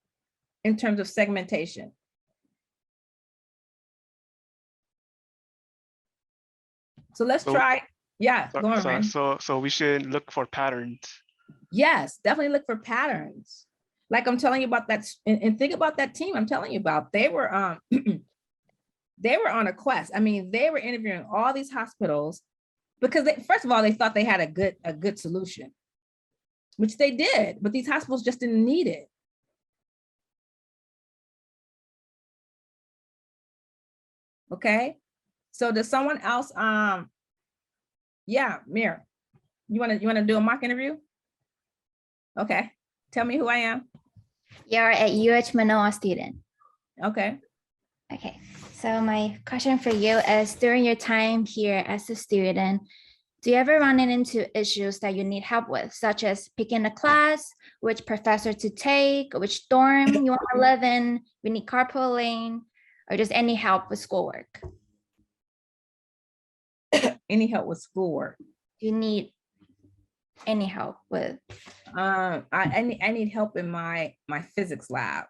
in terms of segmentation. So let's try, yeah, go on, Ryan. So we should look for patterns. Yes, definitely look for patterns. Like I'm telling you about that, and think about that team I'm telling you about. They were they were on a quest. I mean, they were interviewing all these hospitals because first of all, they thought they had a good solution, which they did, but these hospitals just didn't need it. Okay, so does someone else, yeah, Mir, you wanna do a mock interview? Okay, tell me who I am. You're a UH Manoa student. Okay. Okay, so my question for you is, during your time here as a student, do you ever run into issues that you need help with, such as picking a class, which professor to take, which dorm you want to live in, you need carpooling, or just any help with schoolwork? Any help with schoolwork? Do you need any help with? I need help in my physics lab.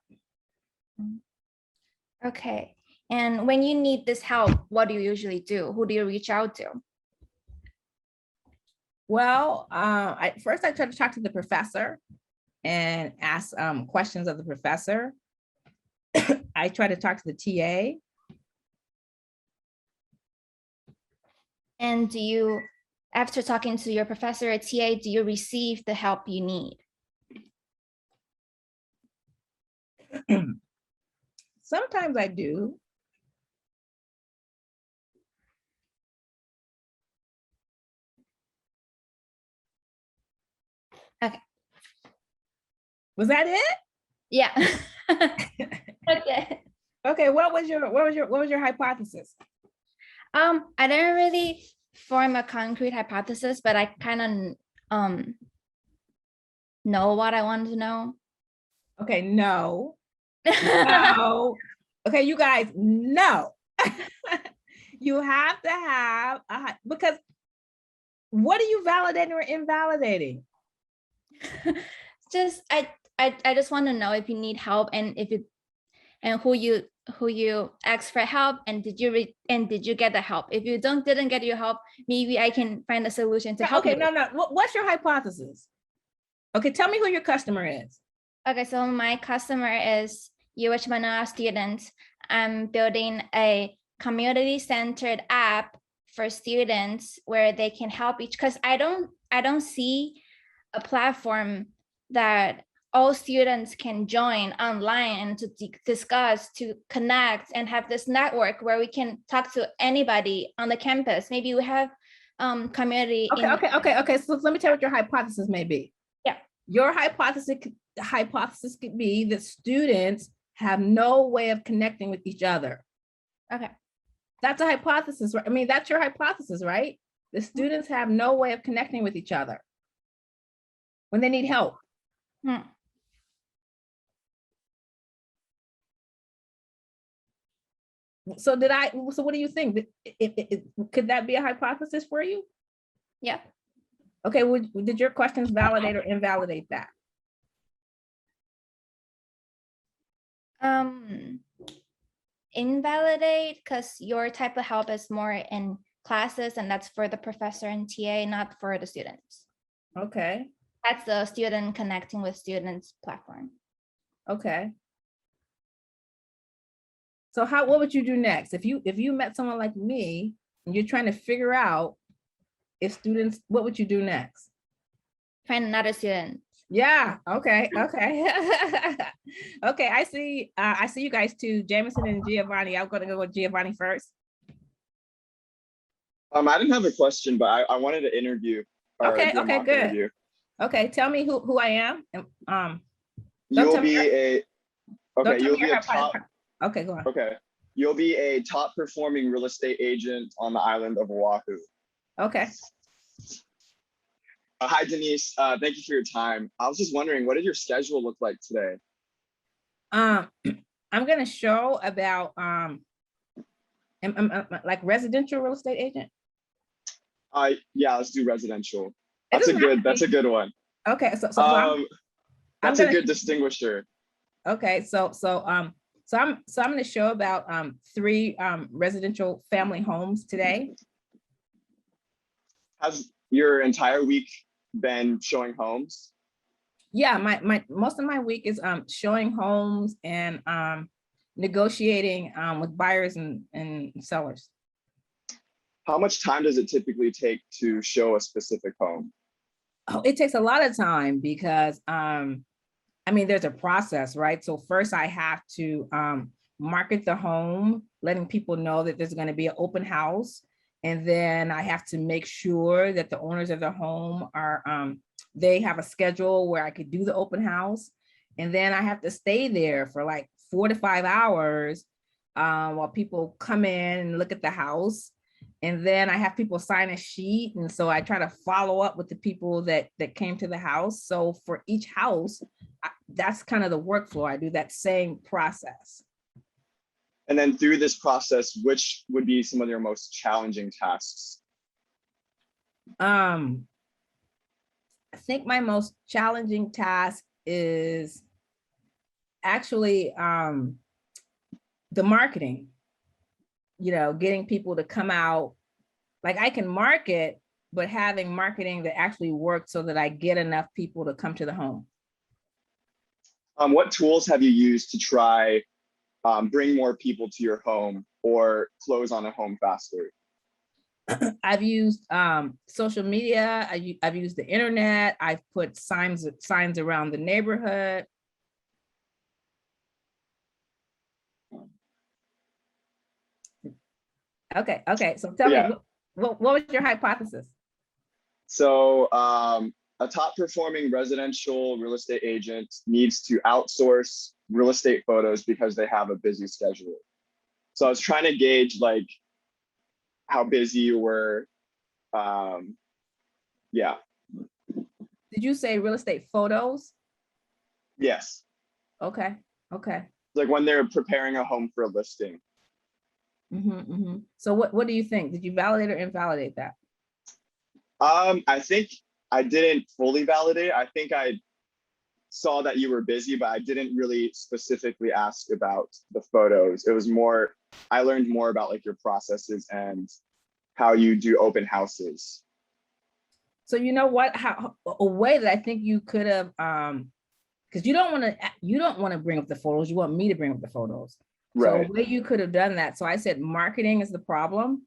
Okay, and when you need this help, what do you usually do? Who do you reach out to? Well, first I try to talk to the professor and ask questions of the professor. I try to talk to the TA. And do you, after talking to your professor at TA, do you receive the help you need? Sometimes I do. Okay. Was that it? Yeah. Okay. Okay, what was your hypothesis? I didn't really form a concrete hypothesis, but I kind of know what I wanted to know. Okay, no. No. Okay, you guys, no. You have to have because what are you validating or invalidating? Just I just want to know if you need help and if it and who you ask for help and did you get the help? If you didn't get your help, maybe I can find a solution to help Okay, you. no. What's your hypothesis? Okay, tell me who your customer is. Okay, so my customer is UHVC students. I'm building a community-centered app for students where they can help each, because I don't see a platform that all students can join online and to discuss, to connect and have this network where we can talk to anybody on the campus. Maybe we have community. Okay. So let me tell you what your hypothesis may be. Yeah. Your hypothesis could be that students have no way of connecting with each other. Okay. That's a hypothesis, right? I mean, that's your hypothesis, right? The students have no way of connecting with each other when they need help. So what do you think? Could that be a hypothesis for you? Yeah. Okay, did your questions validate or invalidate that? Invalidate, because your type of help is more in classes and that's for the professor and TA, not for the students. Okay, That's the student connecting with students platform. okay. So what would you do next? If you met someone like me and you're trying to figure out if students, what would you do next? Find another student. Yeah, okay. Okay, I see you guys too, Jameson and Giovanni. I'm gonna go with Giovanni first. I didn't have a question, but I wanted to interview. Okay, do a mock good. interview. Okay, tell me who I am. You'll tell me be your- a Don't okay. tell You'll me be your a top. Okay, go on. Okay, you'll be a top performing real estate agent on the island of Oahu. Okay. Hi, Denise. Thank you for your time. I was just wondering, what did your schedule look like today? I'm gonna show about like residential real estate agent. Yeah, let's do residential. It That's a doesn't have to good. That's be- a good one. Okay, so That's a good distinguisher. Okay, so I'm gonna show about 3 residential family homes today. Has your entire week been showing homes? Yeah, my most of my week is showing homes and negotiating with buyers and sellers. How much time does it typically take to show a specific home? Oh, it takes a lot of time because I mean, there's a process, right? So first I have to market the home, letting people know that there's going to be an open house. And then I have to make sure that the owners of the home are, they have a schedule where I could do the open house. And then I have to stay there for like 4 to 5 hours while people come in and look at the house. And then I have people sign a sheet. And so I try to follow up with the people that came to the house. So for each house, that's kind of the workflow. I do that same process. And then through this process, which would be some of your most challenging tasks? I think my most challenging task is actually the marketing. You know, getting people to come out. Like I can market, but having marketing that actually works so that I get enough people to come to the home. What tools have you used to try bring more people to your home or close on a home faster? I've used social media. I've used the internet. I've put signs around the neighborhood. Okay. So tell me, what was your hypothesis? So a top performing residential real estate agent needs to outsource real estate photos because they have a busy schedule. So I was trying to gauge like how busy you were. Yeah. Did you say real estate photos? Yes. Okay. like when they're preparing a home for a listing. So what do you think? Did you validate or invalidate that? I think I didn't fully validate. I think I saw that you were busy, but I didn't really specifically ask about the photos. It was more, I learned more about like your processes and how you do open houses. So you know what, how a way that I think you could have, because you don't want to bring up the photos, you want me to bring up the photos. Right. So a way you could have done that. So I said marketing is the problem.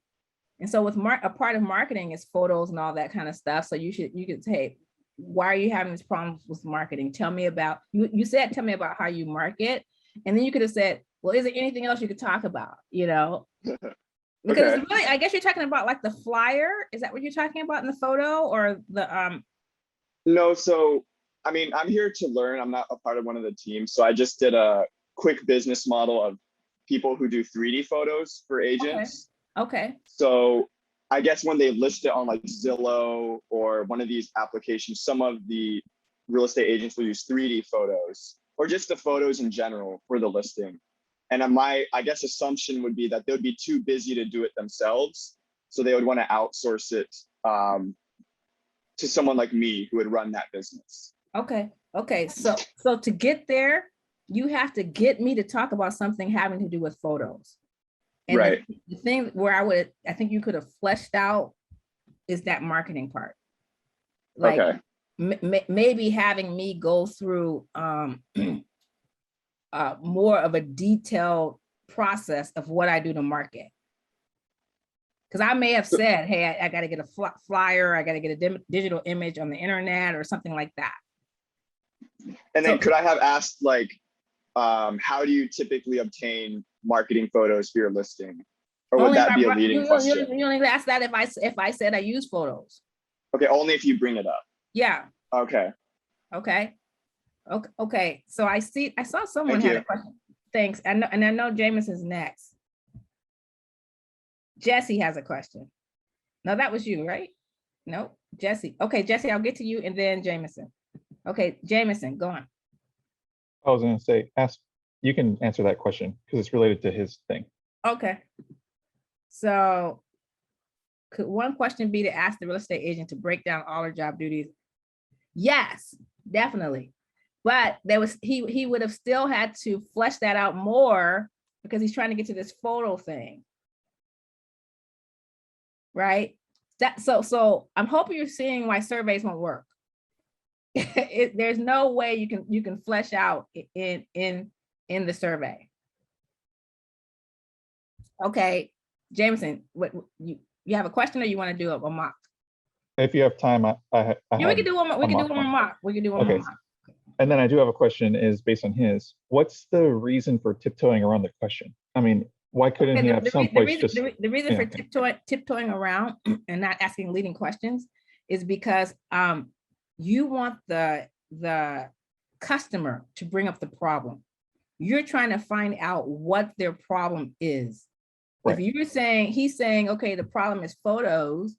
And so with a part of marketing is photos and all that kind of stuff. So you could say, why are you having these problems with marketing? Tell me about, you said, tell me about how you market. And then you could have said, well, is there anything else you could talk about? You know, because Okay. it's really, I guess you're talking about like the flyer. Is that what you're talking about in the photo or the, No, so, I mean, I'm here to learn. I'm not a part of one of the teams. So I just did a quick business model of people who do 3D photos for agents. okay. So I guess when they list it on like Zillow or one of these applications, some of the real estate agents will use 3D photos or just the photos in general for the listing. And my, I guess, assumption would be that they would be too busy to do it themselves. So they would want to outsource it to someone like me who would run that business. Okay. So to get there, you have to get me to talk about something having to do with photos. And Right. the thing where I think you could have fleshed out is that marketing part. Like Okay. maybe having me go through more of a detailed process of what I do to market. Because I may have said, hey, I got to get a flyer, I got to get a digital image on the internet or something like that. And then could I have asked like, how do you typically obtain marketing photos for your listing? Or would that be a leading question? You only ask that if I said I use photos. Okay, only if you bring it up. Yeah. Okay. Okay. So I saw someone Thank had you. a question. Thanks. And I know Jameson's next. Jesse has a question. No, that was you, right? No, Jesse. Okay, Jesse, I'll get to you and then Jameson. Okay, Jameson, go on. I was going to say, you can answer that question because it's related to his thing. Okay. So could one question be to ask the real estate agent to break down all her job duties? Yes, definitely. But he would have still had to flesh that out more because he's trying to get to this photo thing. Right? So I'm hoping you're seeing why surveys won't work. There's no way you can flesh out in the survey. Okay, Jameson, what you have a question or you want to do a mock? If you have time, Yeah, we can do one more. We can do one more mock. We can do one more mock. And then I do have a question is based on his. What's the reason for tiptoeing around the question? I mean, why couldn't he have some place just... The reason for tiptoeing around and not asking leading questions is because you want the customer to bring up the problem. You're trying to find out what their problem is. Right. If you're saying, he's saying, okay, the problem is photos.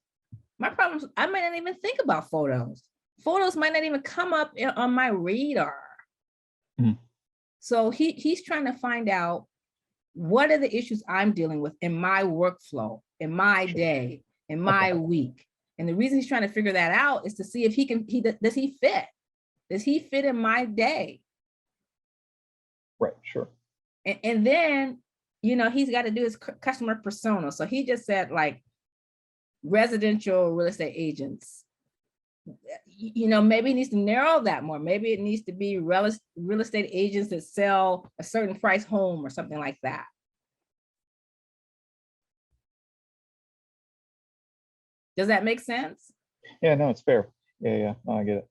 My problem is I might not even think about photos. Photos might not even come up on my radar. Mm. So he's trying to find out what are the issues I'm dealing with in my workflow, in my day, in my week. And the reason he's trying to figure that out is to see if does he fit? Does he fit in my day? Right, sure. And then, he's got to do his customer persona. So he just said like residential real estate agents. Maybe he needs to narrow that more. Maybe it needs to be real estate agents that sell a certain price home or something like that. Does that make sense? Yeah, no, it's fair. Yeah, no, I get it.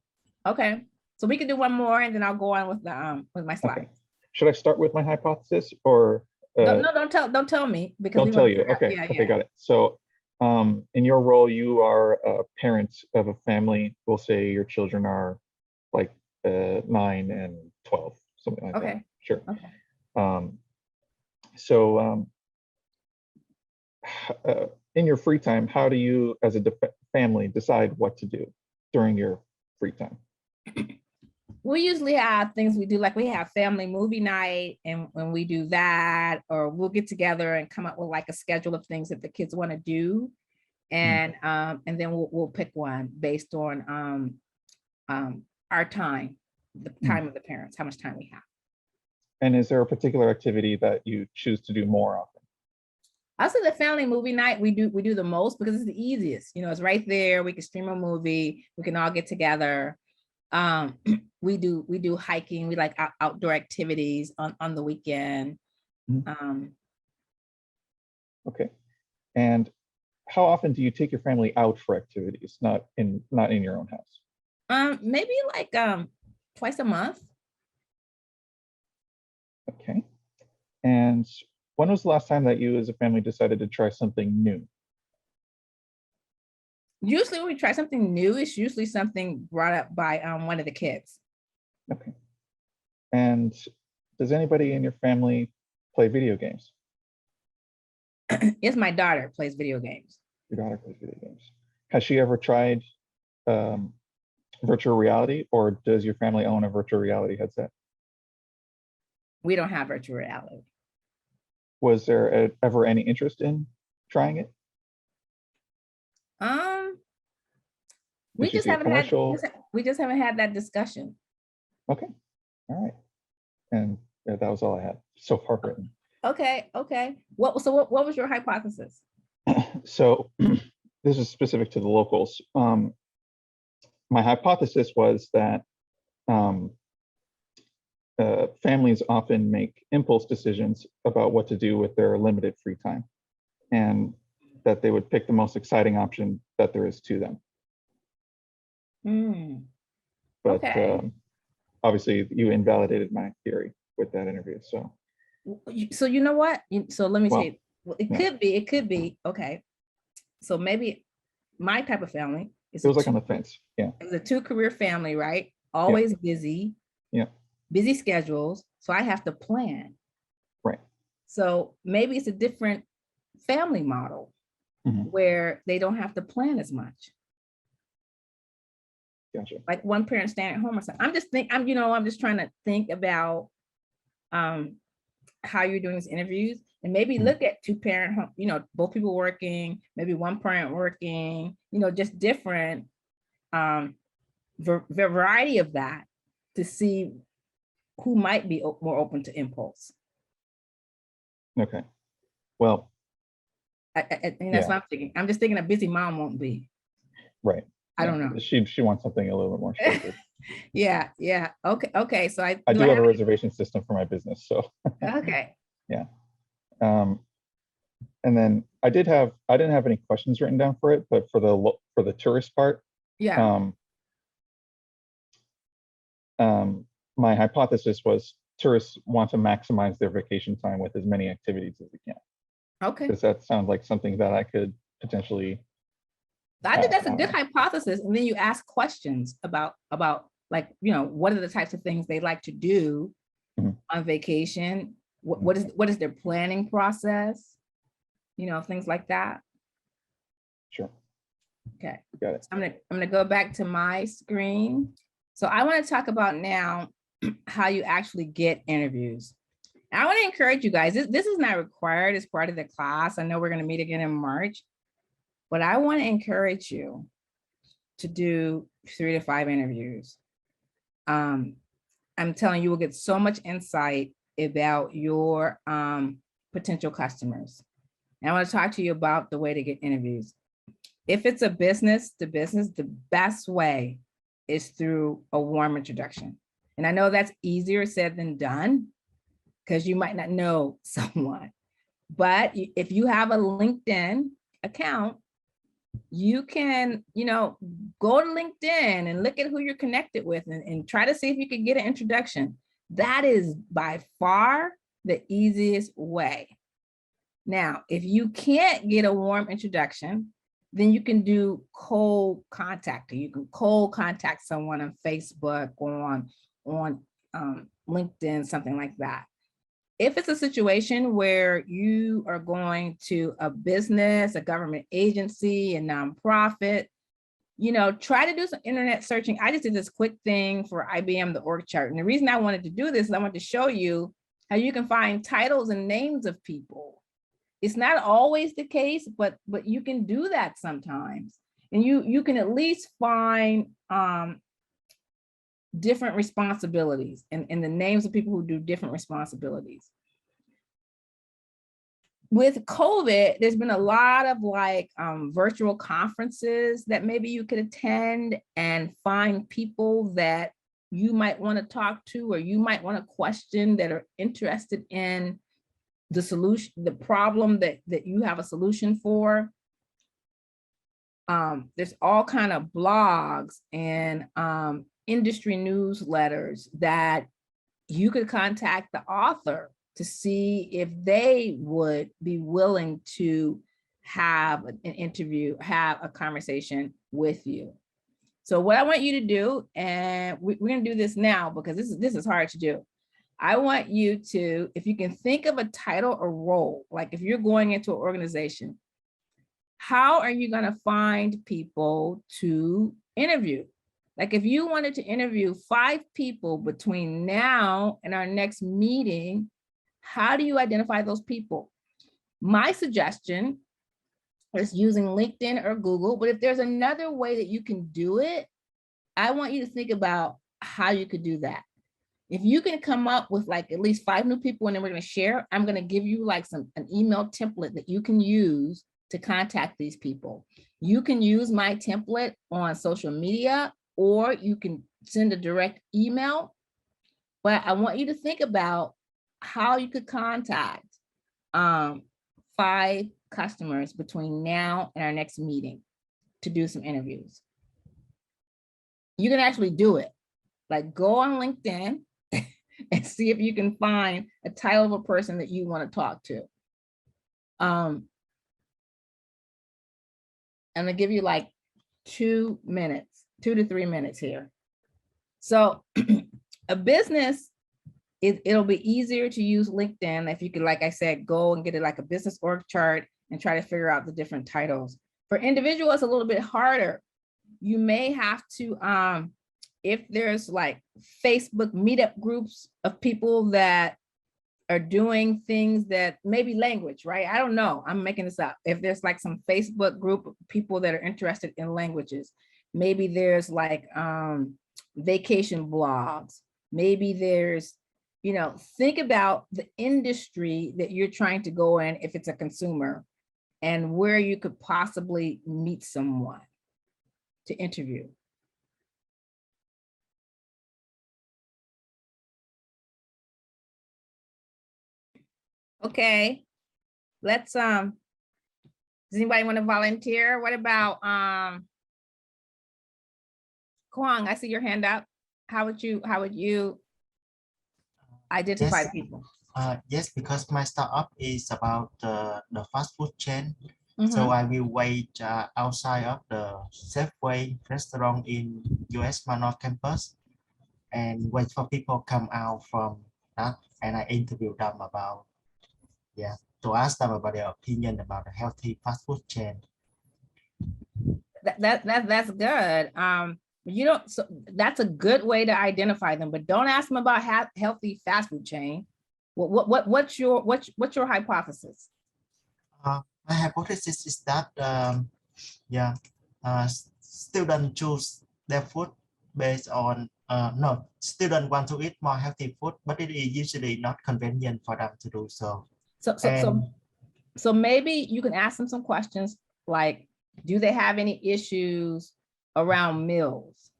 Okay, so we can do one more and then I'll go on with the with my slides. Okay. Should I start with my hypothesis or? No, don't tell me because don't tell you. Okay, okay, got it. So in your role, you are a parent of a family. We'll say your children are like 9 and 12, something like that. Sure. Okay. In your free time, how do you, as a family, decide what to do during your free time? We usually have things we do, like we have family movie night, and when we do that, or we'll get together and come up with like a schedule of things that the kids want to do. And then we'll pick one based on our time, the time of the parents, how much time we have. And is there a particular activity that you choose to do more often? I say the family movie night we do the most because it's the easiest. You know, it's right there. We can stream a movie. We can all get together. We do hiking. We like outdoor activities on the weekend. Okay. And how often do you take your family out for activities, not in your own house? Maybe like twice a month. Okay. And when was the last time that you as a family decided to try something new? Usually when we try something new, it's usually something brought up by one of the kids. Okay. And does anybody in your family play video games? It's my daughter plays video games. Your daughter plays video games. Has she ever tried virtual reality, or does your family own a virtual reality headset? We don't have virtual reality. Was there ever any interest in trying it? We Did you just see a haven't had commercial? we just haven't had that discussion. Okay. All right. And yeah, that was all I had so far written. Okay. What was your hypothesis? So this is specific to the locals. My hypothesis was that families often make impulse decisions about what to do with their limited free time, and that they would pick the most exciting option that there is to them. But Okay. obviously you invalidated my theory with that interview. So you know what? So let me Well, say, it yeah. could be, okay. So maybe my type of family is It was like on the fence. Yeah. it's a 2-career family, right? Always busy. Yeah. Busy schedules. So I have to plan. Right. So maybe it's a different family model where they don't have to plan as much. Gotcha. Like one parent staying at home or something. I'm just trying to think about how you're doing these interviews, and maybe look at 2-parent home, both people working, maybe one parent working, just different variety of that to see who might be more open to impulse. Okay. Well, That's what I'm thinking. I'm just thinking a busy mom won't be. Right. I don't know. She wants something a little bit more structured. Yeah. Okay. So I do have a reservation system for my business. So okay. Yeah. And then I didn't have any questions written down for it, but for the tourist part, Yeah. My hypothesis was tourists want to maximize their vacation time with as many activities as they can. Okay. Does that sound like something that I could potentially? I think that's a good hypothesis. And then you ask questions about like, what are the types of things they like to do on vacation? What is their planning process? Things like that. Sure. Okay. Got it. I'm gonna go back to my screen. So I want to talk about now how you actually get interviews. And I want to encourage you guys. This is not required as part of the class. I know we're going to meet again in March, but I want to encourage you to do 3 to 5 interviews. I'm telling you, will get so much insight about your potential customers. And I want to talk to you about the way to get interviews. If it's a business to business, the best way is through a warm introduction. And I know that's easier said than done because you might not know someone. But if you have a LinkedIn account, you can, go to LinkedIn and look at who you're connected with and try to see if you can get an introduction. That is by far the easiest way. Now, if you can't get a warm introduction, then you can do cold contacting. You can cold contact someone on Facebook or on LinkedIn, something like that. If it's a situation where you are going to a business, a government agency, a nonprofit, try to do some internet searching. I just did this quick thing for IBM, the org chart. And the reason I wanted to do this is I wanted to show you how you can find titles and names of people. It's not always the case, but you can do that sometimes. And you can at least find different responsibilities and the names of people who do different responsibilities. With COVID, there's been a lot of virtual conferences that maybe you could attend and find people that you might want to talk to, or you might want to question, that are interested in the solution, the problem that you have a solution for. There's all kind of blogs and industry newsletters that you could contact the author to see if they would be willing to have an interview, have a conversation with you. So what I want you to do, and we're going to do this now because this is hard to do. I want you to, if you can think of a title or role, like if you're going into an organization, how are you going to find people to interview? Like if you wanted to interview 5 people between now and our next meeting, how do you identify those people? My suggestion is using LinkedIn or Google, but if there's another way that you can do it, I want you to think about how you could do that. If you can come up with like at least 5 new people and then we're going to share, I'm going to give you like an email template that you can use to contact these people. You can use my template on social media, or you can send a direct email, but I want you to think about how you could contact 5 customers between now and our next meeting to do some interviews. You can actually do it. Like go on LinkedIn and see if you can find a title of a person that you want to talk to. I'm gonna give you like 2 to 3 minutes here. So a business, it'll be easier to use LinkedIn if you could, like I said, go and get it like a business org chart and try to figure out the different titles. For individuals, it's a little bit harder. You may have to, if there's like Facebook meetup groups of people that are doing things that maybe language, right? I don't know, I'm making this up. If there's like some Facebook group of people that are interested in languages, maybe there's like vacation blogs, maybe there's, think about the industry that you're trying to go in if it's a consumer, and where you could possibly meet someone to interview. Okay, let's, does anybody want to volunteer? What about, Kwang, I see your hand up. How would you identify Yes. people? Yes, because my startup is about the fast food chain. Mhm. So I will wait outside of the Safeway restaurant in US Manor campus and wait for people come out from that, and I interview them about, to ask them about their opinion about the healthy fast food chain. That's good. You don't, so that's a good way to identify them, but don't ask them about healthy fast food chain. What's your hypothesis? My hypothesis is that students choose their food based on no, students want to eat more healthy food, but it is usually not convenient for them to do so. So maybe you can ask them some questions like, do they have any issues around meals?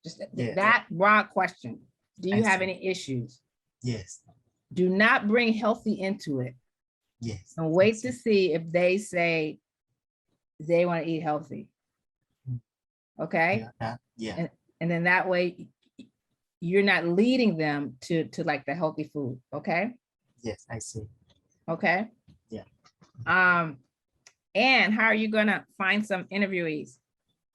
Just that broad question. Do you have any issues? Yes. Do not bring healthy into it. Yes. And wait to see if they say they want to eat healthy. Okay. Yeah. And then that way you're not leading them to like the healthy food. Okay. Yes, I see. Okay. Yeah. And how are you gonna find some interviewees?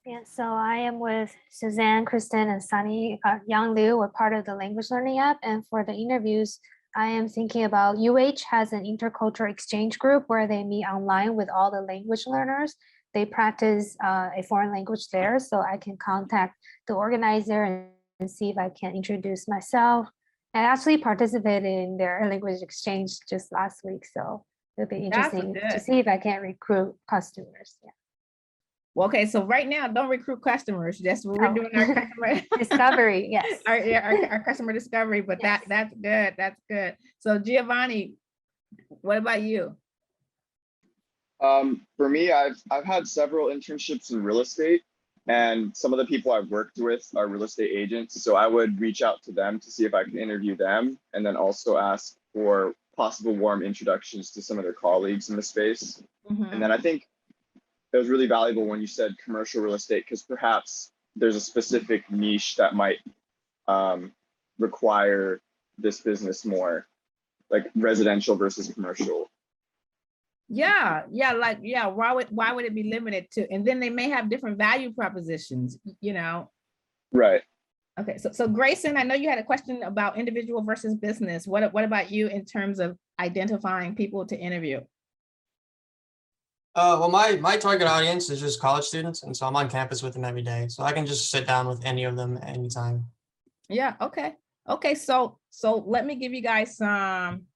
Yeah, so I am with Suzanne, Kristen, and Sunny. Yang Liu, we're part of the language learning app. And for the interviews, I am thinking about UH has an intercultural exchange group where they meet online with all the language learners. they practice a foreign language there. So I can contact the organizer and see if I can introduce myself. I actually participated in their language exchange just last week. So it'll be That's interesting to good. see if I can recruit customers. Yeah. Well, okay, so right now, don't recruit customers. That's what we're Oh. doing our customer Discovery, yes. our customer discovery, but Yes. that's good. That's good. So Giovanni, what about you? For me, I've had several internships in real estate, and some of the people I've worked with are real estate agents. So I would reach out to them to see if I can interview them, and then also ask for possible warm introductions to some of their colleagues in the space. And then I think it was really valuable when you said commercial real estate, because perhaps there's a specific niche that might require this business more, like residential versus commercial. Yeah, why would it be limited to? And then they may have different value propositions, you know. Right. Okay, so Grayson, I know you had a question about individual versus business. What about you in terms of identifying people to interview? Well, my target audience is just college students, and so I'm on campus with them every day, so I can just sit down with any of them anytime. Yeah, okay, so let me give you guys some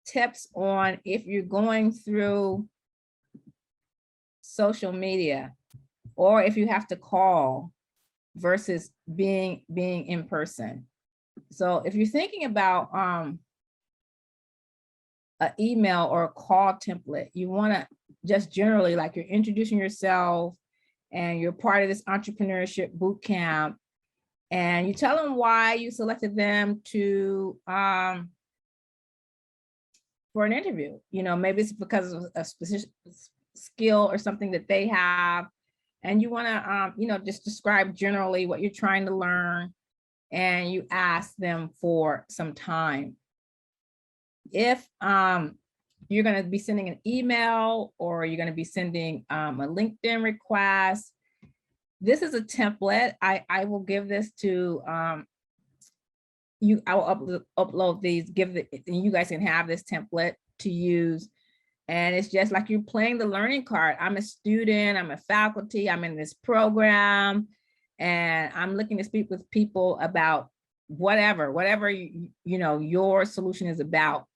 tips on if you're going through social media or if you have to call versus being in person. So if you're thinking about an email or a call template, you want to just generally, like, you're introducing yourself and you're part of this entrepreneurship boot camp, and you tell them why you selected them to for an interview. You know, maybe it's because of a specific skill or something that they have, and you want to you know, just describe generally what you're trying to learn, and you ask them for some time. If you're going to be sending an email or you're going to be sending a LinkedIn request, this is a template. I will give this to you. I will upload these, and you guys can have this template to use. And it's just like you're playing the learning card. I'm a student, I'm a faculty, I'm in this program, and I'm looking to speak with people about whatever you know your solution is about.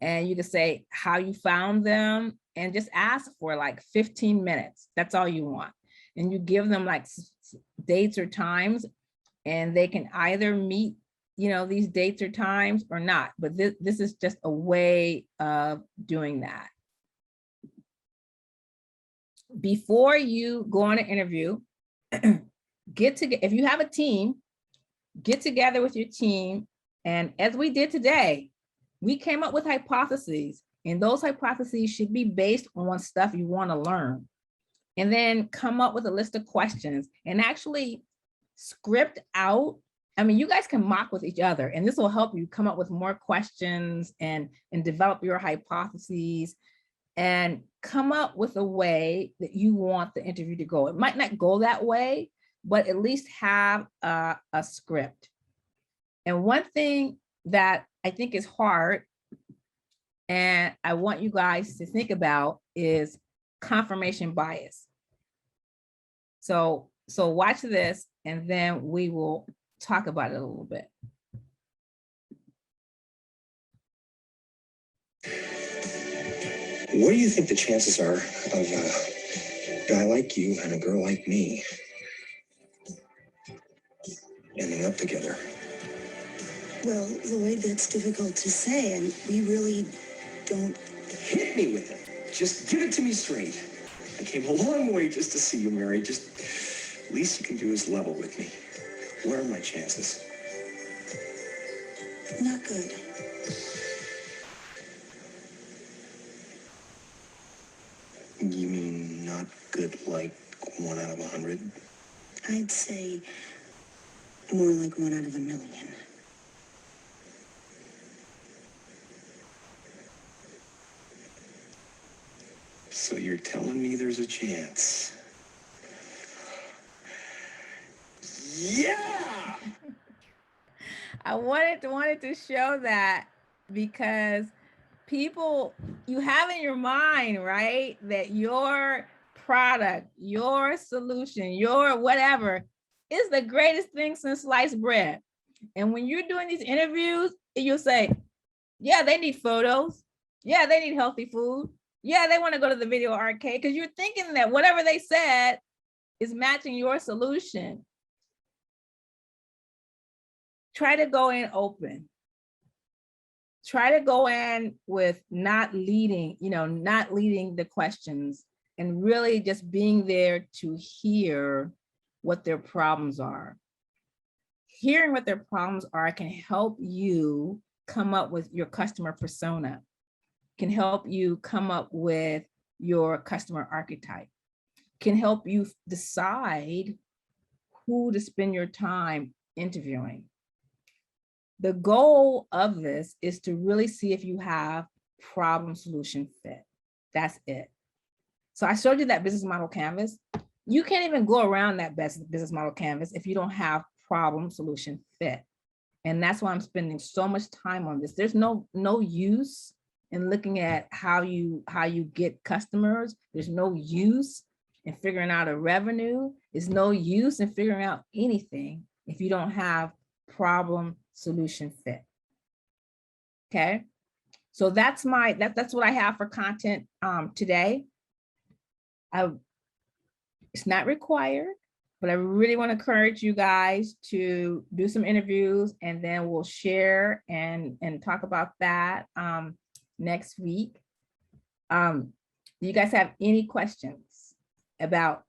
And you can say how you found them and just ask for like 15 minutes. That's all you want. And you give them like dates or times, and they can either meet, you know, these dates or times or not. But this is just a way of doing that. Before you go on an interview, if you have a team, get together with your team. And as we did today, we came up with hypotheses, and those hypotheses should be based on stuff you want to learn. And then come up with a list of questions and actually script out. I mean, you guys can mock with each other, and this will help you come up with more questions and develop your hypotheses and come up with a way that you want the interview to go. It might not go that way, but at least have a script. And one thing that I think is hard, and I want you guys to think about, is confirmation bias. So watch this, and then we will talk about it a little bit. What do you think the chances are of a guy like you and a girl like me ending up together? Well, Lloyd, that's difficult to say, and we really don't. Hit me with it. Just give it to me straight. I came a long way just to see you married. Just least you can do is level with me. What are my chances? Not good. You mean not good like 1 out of 100? I'd say more like 1 out of 1,000,000. So you're telling me there's a chance? Yeah! I wanted to show that because people, you have in your mind, right, that your product, your solution, your whatever is the greatest thing since sliced bread. And when you're doing these interviews, you'll say, yeah, they need photos. Yeah, they need healthy food. Yeah, they want to go to the video arcade, because you're thinking that whatever they said is matching your solution. Try to go in open. Try to go in with not leading the questions, and really just being there to hear what their problems are. Hearing what their problems are can help you come up with your customer persona, can help you come up with your customer archetype, can help you decide who to spend your time interviewing. The goal of this is to really see if you have problem solution fit. That's it. So I showed you that business model canvas. You can't even go around that business model canvas if you don't have problem solution fit. And that's why I'm spending so much time on this. There's no use in looking at how you get customers. There's no use in figuring out a revenue. There's no use in figuring out anything if you don't have problem solution fit. Okay, so that's what I have for content today. It's not required, but I really want to encourage you guys to do some interviews, and then we'll share and talk about that next week. Do you guys have any questions about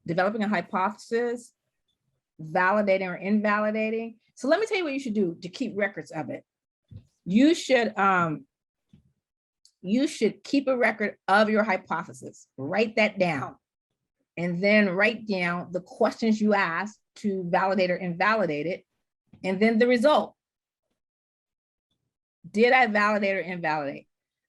developing a hypothesis, validating or invalidating? So let me tell you what you should do to keep records of it. You should keep a record of your hypothesis. Write that down, and then write down the questions you asked to validate or invalidate it, and then the result. Did I validate or invalidate?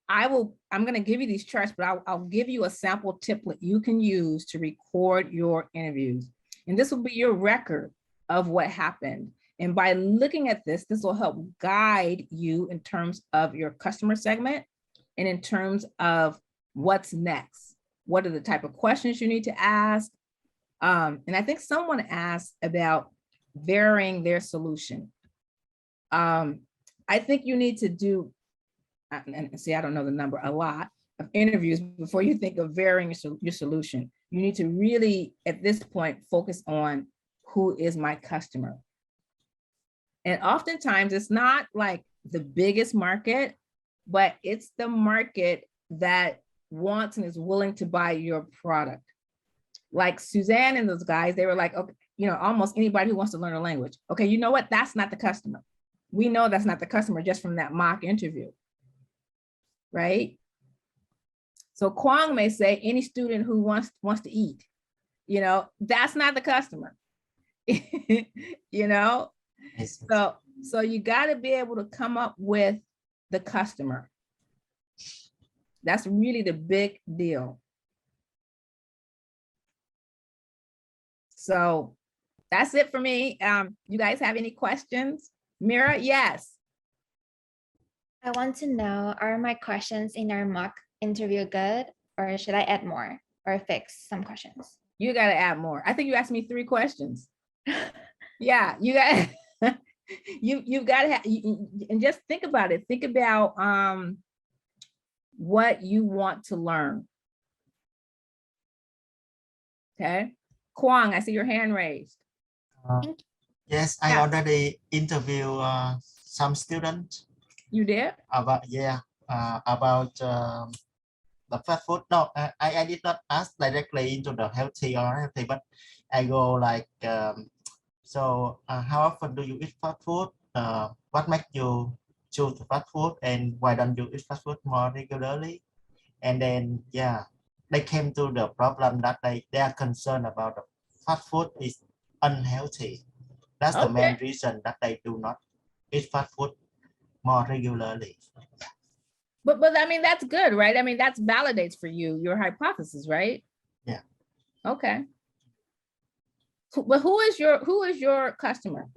I'm going to give you these charts, but I'll give you a sample template you can use to record your interviews. And this will be your record of what happened. And by looking at this will help guide you in terms of your customer segment and in terms of what's next. What are the type of questions you need to ask? And I think someone asked about varying their solution. I think you need to do, and see, I don't know the number, a lot of interviews before you think of varying your solution. You need to really, at this point, focus on who is my customer. And oftentimes it's not like the biggest market, but it's the market that wants and is willing to buy your product. Like Suzanne and those guys, they were like, okay, almost anybody who wants to learn a language. Okay, you know what? That's not the customer. We know that's not the customer just from that mock interview, right? So Kwong may say any student who wants to eat, that's not the customer, So you got to be able to come up with the customer. That's really the big deal. So that's it for me. You guys have any questions? Mira, yes. I want to know, are my questions in our mock interview good, or should I add more or fix some questions? You got to add more. I think you asked me 3 questions. Yeah, you got you've got to have, and just think about it. Think about what you want to learn. Okay, Kwong, I see your hand raised. Yes, I already interviewed some students. You did? About the fast food. No, I did not ask directly into the healthy or healthy, but I go like, so how often do you eat fast food? What makes you choose the fast food, and why don't you eat fast food more regularly? And then, yeah, they came to the problem that they are concerned about the fast food is unhealthy. That's the main reason that they do not eat fast food more regularly. But I mean, that's good, right? I mean, that validates for you your hypothesis, right? Yeah. Okay. But who is your customer?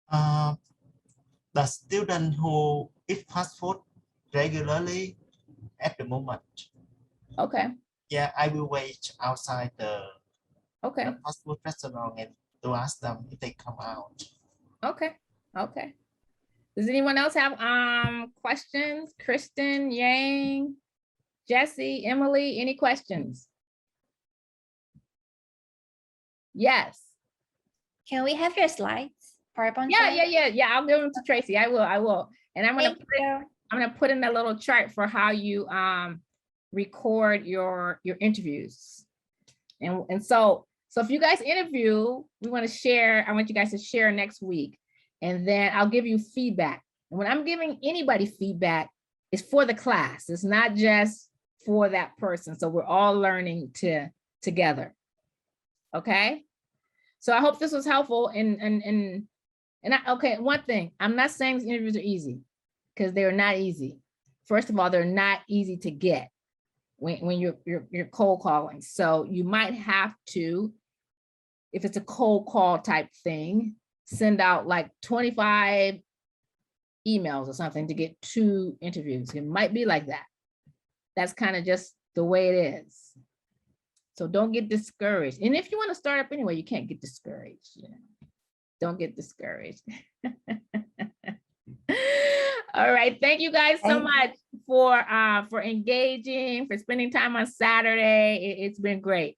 The student who eat fast food regularly at the moment. Okay. Yeah, I will wait outside Okay, the fast food restaurant and to ask them if they come out. okay, okay. Does anyone else have questions? Kristen, Yang, Jesse, Emily, any questions? Yes. Can we have your slides? PowerPoint Yeah, slides? I'll give them to Tracy. I will. And I'm Thank you. gonna put in a little chart for how you record your interviews. And so if you guys interview, we want to share. I want you guys to share next week, and then I'll give you feedback. And when I'm giving anybody feedback, it's for the class. It's not just for that person. So we're all learning together. Okay. So I hope this was helpful. Okay, one thing, I'm not saying these interviews are easy, because they're not easy. First of all, they're not easy to get when you're cold calling. So you might have to, if it's a cold call type thing, send out like 25 emails or something to get 2 interviews. It might be like that. That's kind of just the way it is. So don't get discouraged. And if you want to start up anyway, you can't get discouraged. You know? Don't get discouraged. All right. Thank you guys so much for engaging, for spending time on Saturday. It's been great.